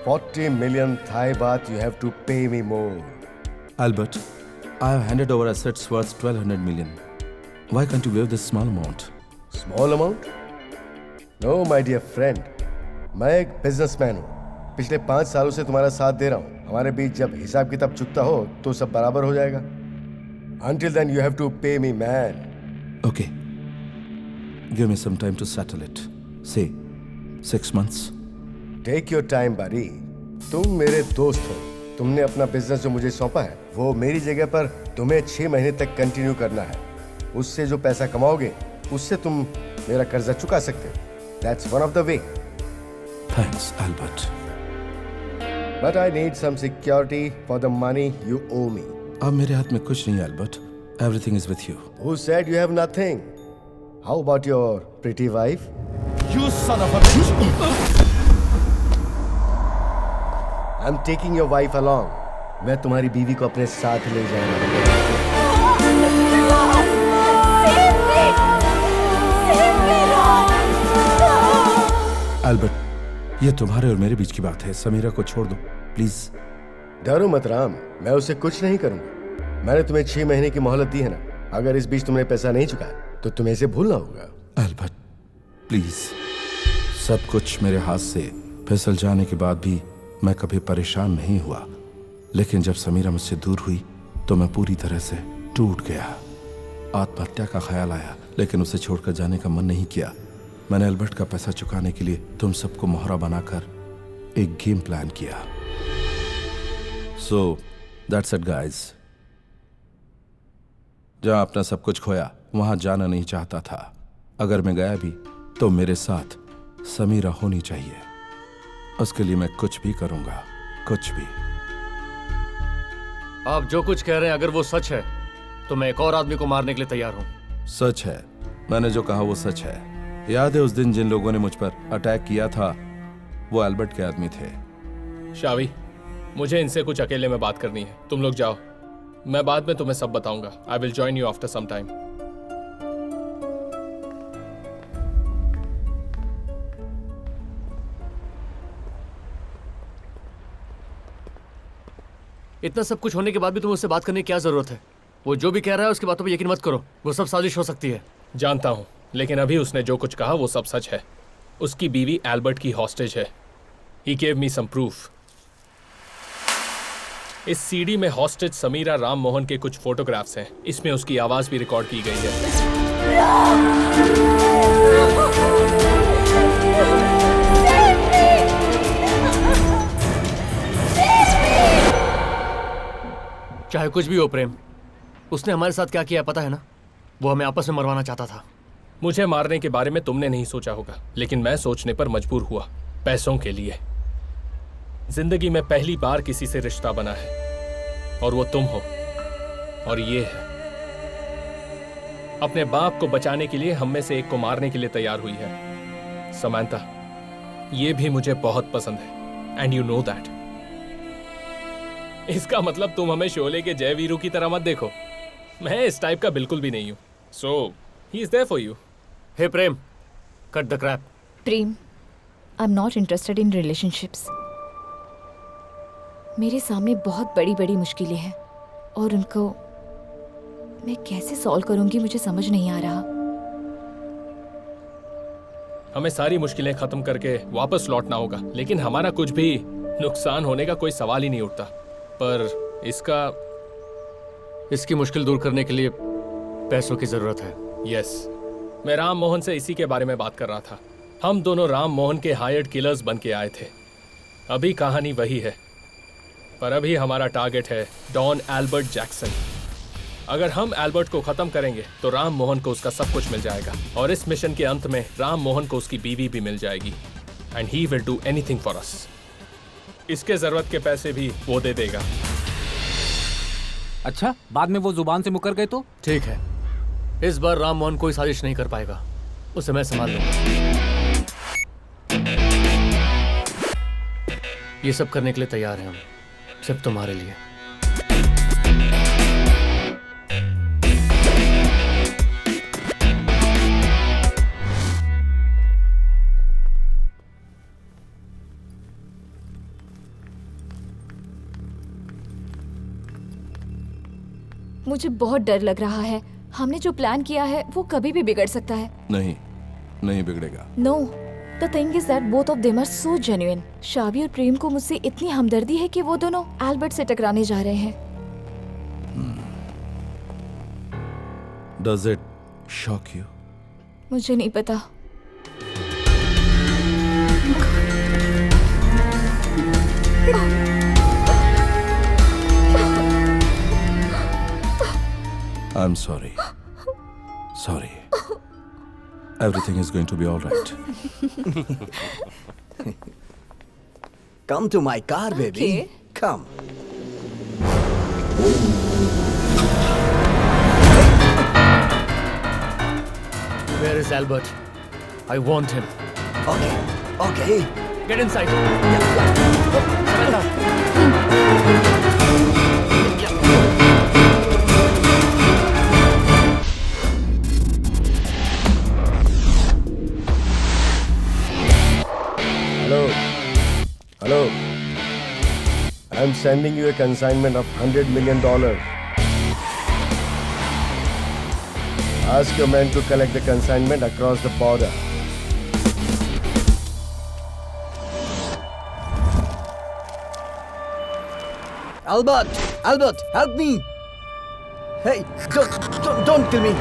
40 million Thai baht. You have to pay me more. Albert, I have handed over assets worth 1200 million. Why can't you waive this small amount? Small amount? No, my dear friend. मैं एक businessman हूँ। पिछले 5 सालों से तुम्हारा साथ दे रहा हूँ। हमारे बीच जब हिसाब किताब चुकता हो तो सब बराबर हो जाएगा। Until then, you have to pay me, man. Okay. Give me some time to settle it. Say, 6 months. Take your time, buddy. तुम मेरे दोस्त हो। तुमने अपना बिजनेस जो मुझे सौंपा है, वो मेरी जगह पर तुम्हें 6 महीने तक कंटिन्यू करना है। उससे जो पैसा कमाओगे, उससे तुम मेरा कर्जा चुका सकते हो। That's one of the way. Thanks, Albert. But I need some security for the money you owe me. अब मेरे हाथ में कुछ नहीं है, Albert. Everything is with you. Who said you have nothing? How about your pretty wife? You son of a bitch! I'm taking your wife along. मैं तुम्हारी बीवी को अपने साथ ले जाऊंगा। Albert, ये तुम्हारे और मेरे बीच की बात है। समीरा को छोड़ दो, प्लीज। डरो मत राम, मैं उससे कुछ नहीं करूंगा। मैंने तुम्हें 6 महीने की मोहलत दी है ना। अगर इस बीच तुमने पैसा नहीं चुकाया तो तुम्हें इसे भूलना होगा। Albert, please. सब कुछ मेरे हाथ से फिसल जाने के बाद भी मैं कभी परेशान नहीं हुआ, लेकिन जब समीरा मुझसे दूर हुई तो मैं पूरी तरह से टूट गया। आत्महत्या का ख्याल आया, लेकिन उसे छोड़कर जाने का मन नहीं किया। मैंने एल्बर्ट का पैसा चुकाने के लिए तुम सबको मोहरा बनाकर एक गेम प्लान किया। So that's it guys. जहां अपना सब कुछ खोया वहां जाना नहीं चाहता था। अगर मैं गया भी तो मेरे साथ समीरा होनी चाहिए। उसके लिए मैं कुछ भी करूंगा, कुछ भी। आप जो कुछ कह रहे हैं, अगर वो सच है तो मैं एक और आदमी को मारने के लिए तैयार हूं। सच है, मैंने जो कहा वो सच है। याद है उस दिन जिन लोगों ने मुझ पर अटैक किया था, वो एल्बर्ट के आदमी थे। शावी, मुझे इनसे कुछ अकेले में बात करनी है। तुम लोग जाओ, मैं बाद में तुम्हें सब बताऊंगा। I will join you after some time. इतना सब कुछ होने के बाद भी तुम्हें उससे बात करने की क्या जरूरत है? वो जो भी कह रहा है उसकी बातों पर यकीन मत करो। वो सब साजिश हो सकती है। जानता हूं, लेकिन अभी उसने जो कुछ कहा वो सब सच है। उसकी बीवी एल्बर्ट की हॉस्टेज है। He gave me some proof. इस सीडी में हॉस्टेज समीरा राम मोहन के कुछ फोटोग्राफ्स हैं। इसमें उसकी आवाज भी रिकॉर्ड की गई है। चाहे कुछ भी हो प्रेम, उसने हमारे साथ क्या किया पता है ना? वो हमें आपस में मरवाना चाहता था। मुझे मारने के बारे में तुमने नहीं सोचा होगा, लेकिन मैं सोचने पर मजबूर हुआ। पैसों के लिए। जिंदगी में पहली बार किसी से रिश्ता बना है, और वो तुम हो। और ये है, अपने बाप को बचाने के लिए हम में से एक को मारने के लिए तैयार हुई है। समांथा, ये भी मुझे बहुत पसंद है, एंड यू नो दैट। इसका मतलब तुम हमें शोले के जय वीरू की तरह मत देखो। मैं इस टाइप का बिल्कुल भी नहीं हूं। सो He is there for you. Hey Prem, cut the crap. Prem, I am not interested in relationships. मेरे सामने बहुत बड़ी बड़ी मुश्किलें हैं और उनको मैं कैसे सॉल्व करूंगी मुझे समझ नहीं आ रहा। हमें सारी मुश्किलें खत्म करके वापस लौटना होगा, लेकिन हमारा कुछ भी नुकसान होने का कोई सवाल ही नहीं उठता। पर इसकी मुश्किल दूर करने के लिए पैसों की जरूरत है। यस, मैं राम मोहन से इसी के बारे में बात कर रहा था। हम दोनों राम मोहन के हायर्ड किलर्स बन के आए थे। अभी कहानी वही है, पर अभी हमारा टारगेट है डॉन एल्बर्ट जैक्सन। अगर हम एल्बर्ट को खत्म करेंगे तो राम मोहन को उसका सब कुछ मिल जाएगा, और इस मिशन के अंत में राम मोहन को उसकी बीवी भी मिल जाएगी। And he will do anything for us. इसके जरूरत के पैसे भी वो दे देगा। अच्छा, बाद में वो जुबान से मुकर गए तो? ठीक है, इस बार राम मोहन कोई साजिश नहीं कर पाएगा, उसे मैं संभाल लूंगा। ये सब करने के लिए तैयार हैं हम, सिर्फ तुम्हारे लिए। मुझे बहुत डर लग रहा है। हमने जो प्लान किया है वो कभी भी बिगड़ सकता है। नहीं, नहीं बिगड़ेगा। No, the thing is that both of them are so genuine. Shavi और प्रेम को मुझसे इतनी हमदर्दी है कि वो दोनों एल्बर्ट से टकराने जा रहे हैं। Does it shock you? मुझे नहीं पता। I'm sorry. Sorry. Everything is going to be all right. Come to my car, baby. Okay. Come. Where is Albert? I want him. Okay. Okay. Get inside. Hello. I'm sending you a consignment of $100 million. Ask your men to collect the consignment across the border. Albert, help me! Hey, don't kill me!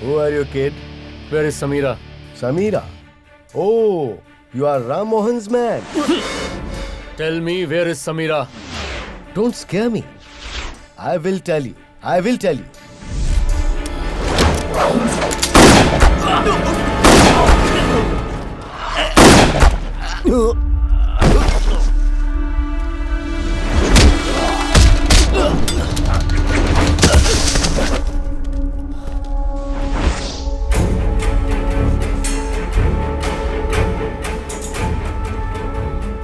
Who are you, kid? Where is Samira? Samira. Oh, you are Ram Mohan's man. Tell me, where is Samira? Don't scare me. I will tell you. I will tell you.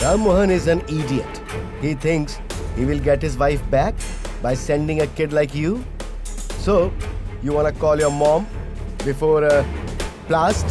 Ram Mohan is an idiot. He thinks he will get his wife back by sending a kid like you. So, you wanna call your mom before a blast?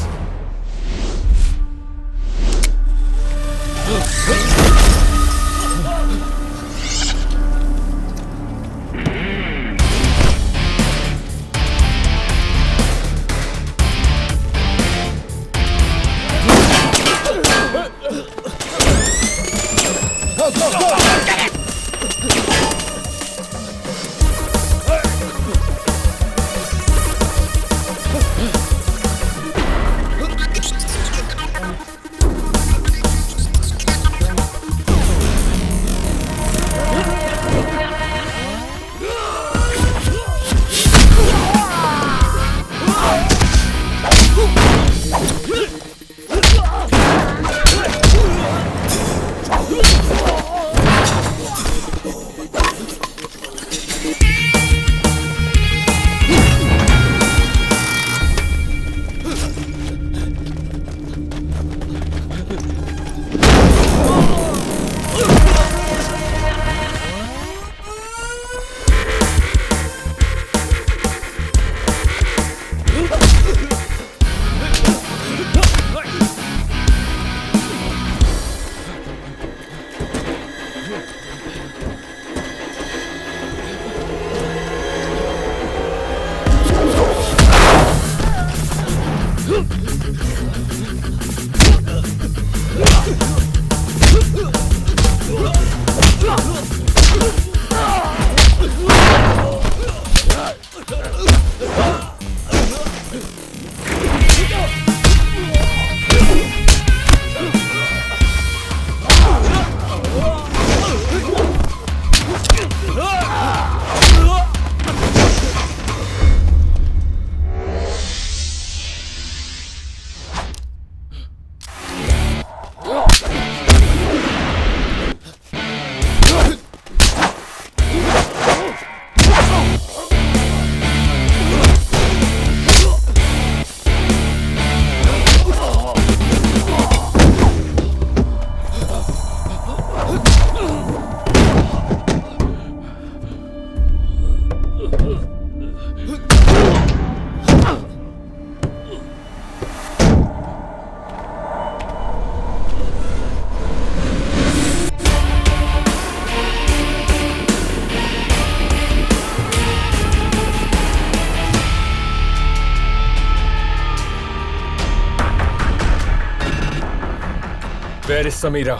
Where is Samira?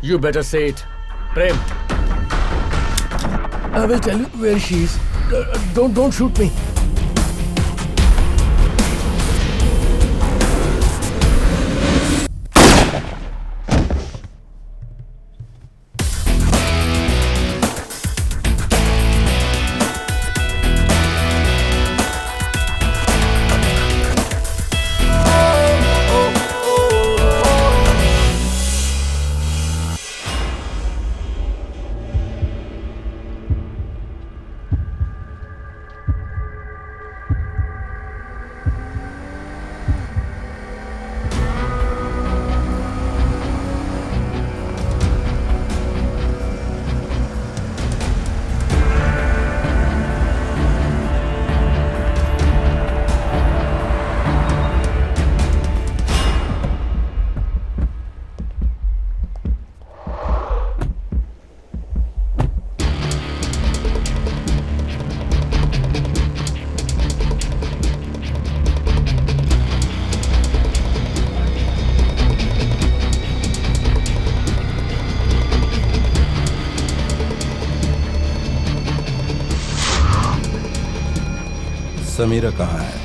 You better say it. Prem. I will tell you where she is. Don't shoot me. Samira कहाँ है?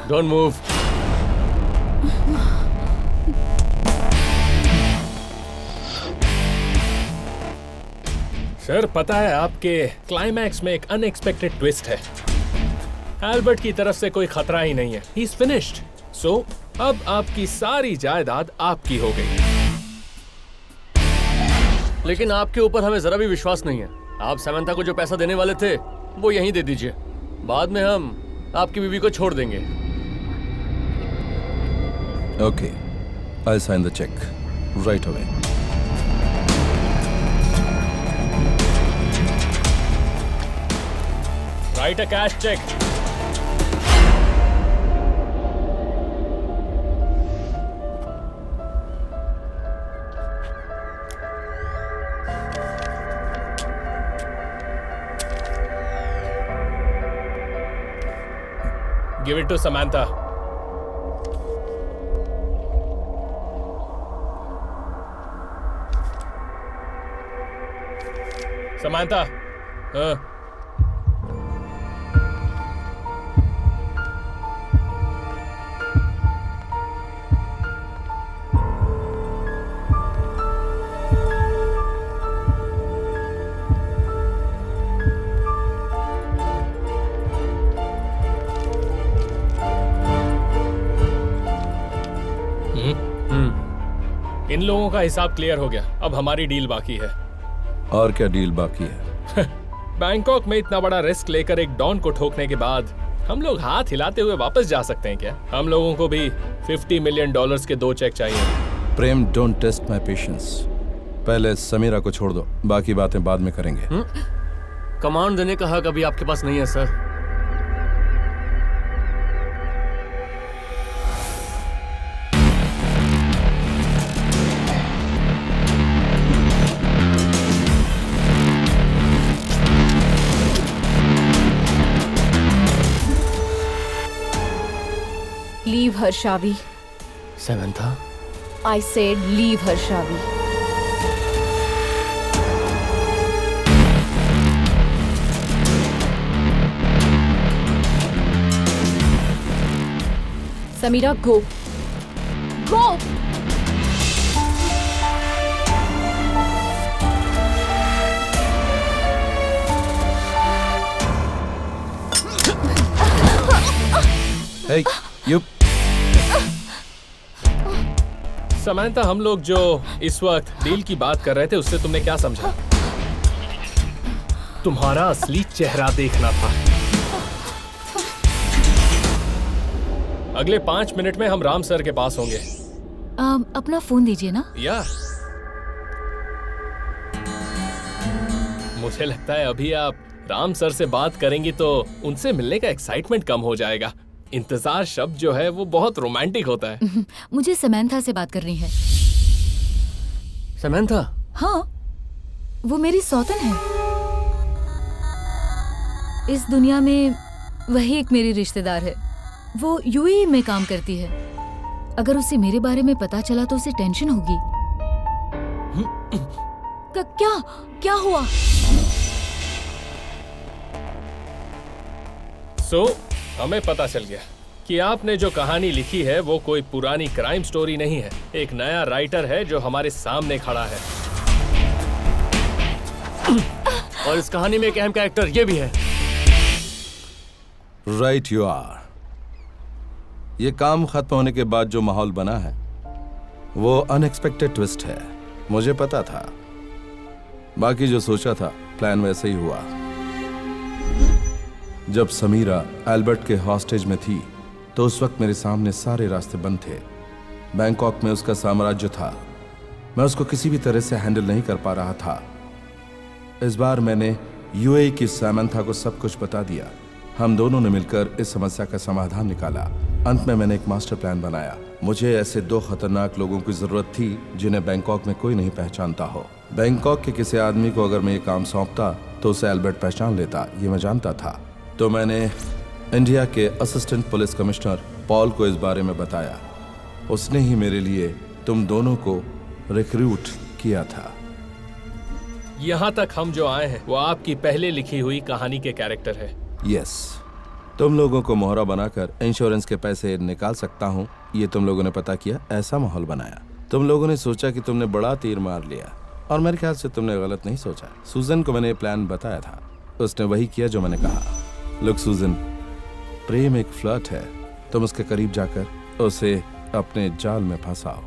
Don't move. Sir पता है आपके climax में एक unexpected twist है। Albert की तरफ से कोई खतरा ही नहीं है। He is finished. सो अब आपकी सारी जायदाद आपकी हो गई। लेकिन आपके ऊपर हमें जरा भी विश्वास नहीं है। आप समंथा को जो पैसा देने वाले थे वो यहीं दे दीजिए। बाद में हम आपकी बीवी को छोड़ देंगे। Okay, I sign the cheque right away. Write a cash cheque. Give it to Samantha. Samantha. इन लोगों का हिसाब क्लियर हो गया। अब हमारी डील बाकी है। और क्या डील बाकी है? बैंकॉक में इतना बड़ा रिस्क लेकर एक डॉन को ठोकने के बाद हम लोग हाथ हिलाते हुए वापस जा सकते हैं क्या? हम लोगों को भी $50 मिलियन के 2 चेक चाहिए। प्रेम, डोंट टेस्ट माय पेशेंस। पहले समीरा को छोड़ दो, बाकी बातें बाद में करेंगे। कमांड देने का हक अभी आपके पास नहीं है sir. Leave her, Shavi. Samantha? I said leave her, Shavi. Samira, go. Go! Hey, you. Samantha, हम लोग जो इस वक्त डील की बात कर रहे थे उससे तुमने क्या समझा? तुम्हारा असली चेहरा देखना था। अगले 5 मिनट में हम राम सर के पास होंगे। अपना फोन दीजिए ना। या मुझे लगता है अभी आप राम सर से बात करेंगी तो उनसे मिलने का एक्साइटमेंट कम हो जाएगा। इंतजार शब्द जो है वो बहुत रोमांटिक होता है। मुझे समंथा से बात करनी है। समंथा, हाँ, वो मेरी सौतन है। इस दुनिया में वही एक मेरी रिश्तेदार है। वो यूएई में काम करती है। अगर उसे मेरे बारे में पता चला तो उसे टेंशन होगी। क्या क्या हुआ? हमें पता चल गया कि आपने जो कहानी लिखी है वो कोई पुरानी क्राइम स्टोरी नहीं है। एक नया राइटर है जो हमारे सामने खड़ा है। और इस कहानी में एक अहम कैरेक्टर ये भी है। Right you are. ये काम खत्म होने के बाद जो माहौल बना है वो अनएक्सपेक्टेड ट्विस्ट है। मुझे पता था, बाकी जो सोचा था प्लान वैसे ही हुआ। जब समीरा एल्बर्ट के हॉस्टेज में थी तो उस वक्त मेरे सामने सारे रास्ते बंद थे। बैंकॉक में उसका साम्राज्य था, मैं उसको किसी भी तरह से हैंडल नहीं कर पा रहा था। इस बार मैंने यूएई की सैमंथा को सब कुछ बता दिया। हम दोनों ने मिलकर इस समस्या का समाधान निकाला। अंत में मैंने एक मास्टर प्लान बनाया। मुझे ऐसे 2 खतरनाक लोगों की जरूरत थी जिन्हें बैंकॉक में कोई नहीं पहचानता हो। बैंकॉक के किसी आदमी को अगर मैं ये काम सौंपता तो उसे एल्बर्ट पहचान लेता, ये मैं जानता था। तो मैंने इंडिया के असिस्टेंट पुलिस कमिश्नर पॉल को इस बारे में बताया। उसने ही मेरे लिए तुम दोनों को रिक्रूट किया था। यहाँ तक हम जो आए हैं वो आपकी पहले लिखी हुई कहानी के कैरेक्टर है। यस, तुम लोगों को मोहरा बनाकर इंश्योरेंस के पैसे निकाल सकता हूँ, ये तुम लोगों ने पता किया, ऐसा माहौल बनाया। तुम लोगों ने सोचा कि तुमने बड़ा तीर मार लिया, और मेरे ख्याल से तुमने गलत नहीं सोचा। सूजन को मैंने प्लान बताया था, उसने वही किया जो मैंने कहा। लुक सूजन, प्रेम एक फ्लर्ट है। तुम उसके करीब जाकर उसे अपने जाल में फंसाओ।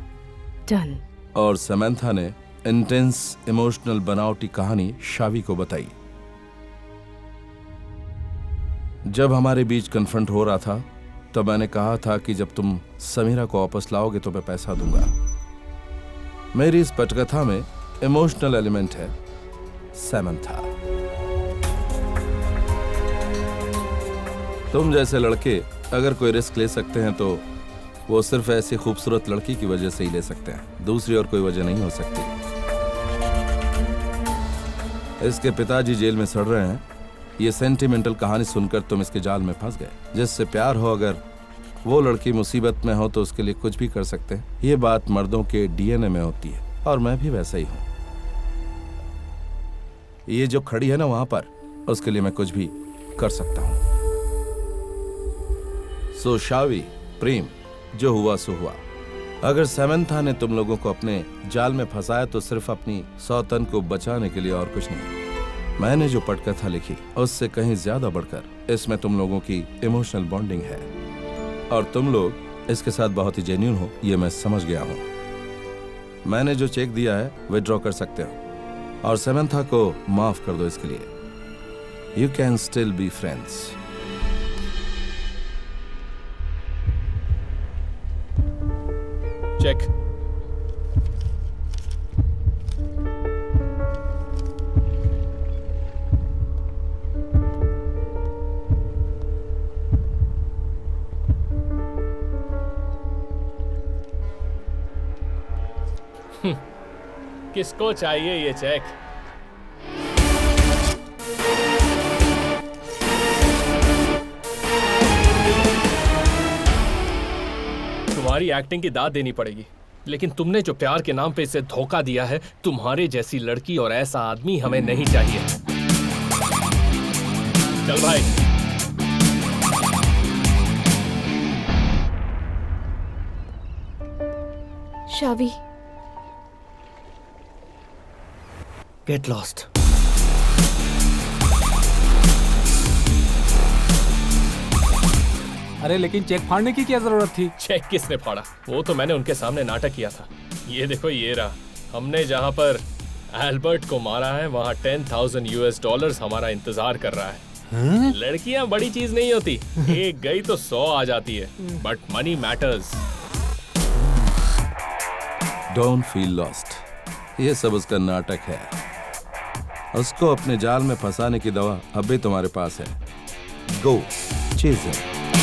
डन। और समंथा ने इंटेंस इमोशनल बनावटी कहानी शावी को बताई। जब हमारे बीच कन्फ्रंट हो रहा था तब मैंने कहा था कि जब तुम समीरा को वापस लाओगे तो मैं पैसा दूंगा। मेरी इस पटकथा में इमोशनल एलिमेंट है समंथा। तुम जैसे लड़के अगर कोई रिस्क ले सकते हैं तो वो सिर्फ ऐसी खूबसूरत लड़की की वजह से ही ले सकते हैं, दूसरी और कोई वजह नहीं हो सकती। इसके पिताजी जेल में सड़ रहे हैं। ये सेंटिमेंटल कहानी सुनकर तुम इसके जाल में फंस गए। जिससे प्यार हो, अगर वो लड़की मुसीबत में हो तो उसके लिए कुछ भी कर सकते हैं। ये बात मर्दों के डीएनए में होती है और मैं भी वैसा ही हूं। ये जो खड़ी है ना वहां पर, उसके लिए मैं कुछ भी कर सकता हूं। सो शावी, प्रेम, जो हुआ सो हुआ। अगर समंथा ने तुम लोगों को अपने जाल में फंसाया तो सिर्फ अपनी सौतन को बचाने के लिए और कुछ नहीं। मैंने जो पटकथा लिखी उससे कहीं ज्यादा बढ़कर इसमें तुम लोगों की इमोशनल बॉन्डिंग है, और तुम लोग इसके साथ बहुत ही जेन्युइन हो, ये मैं समझ गया हूं। मैंने जो चेक दिया है विथड्रॉ कर सकते हो और समंथा को माफ कर दो। इसके लिए you can still be friends. Cheque. किसको चाहिए ये चेक? तुम्हारी एक्टिंग की दाद देनी पड़ेगी, लेकिन तुमने जो प्यार के नाम पे इसे धोखा दिया है, तुम्हारे जैसी लड़की और ऐसा आदमी हमें नहीं चाहिए। चल भाई। शावी, गेट लॉस्ट। अरे लेकिन चेक फाड़ने की क्या जरूरत थी? चेक किसने फाड़ा? वो तो मैंने उनके सामने नाटक किया था। ये देखो, ये रहा। हमने जहां पर एल्बर्ट को मारा है वहां $10,000 हमारा इंतजार कर रहा है। लड़कियां बड़ी चीज नहीं होती, एक गई तो 100 आ जाती है, but money matters. Don't feel lost, ये सब उसका नाटक है। उसको अपने जाल में फंसाने की दवा अब भी तुम्हारे पास है। गो चेज हिम।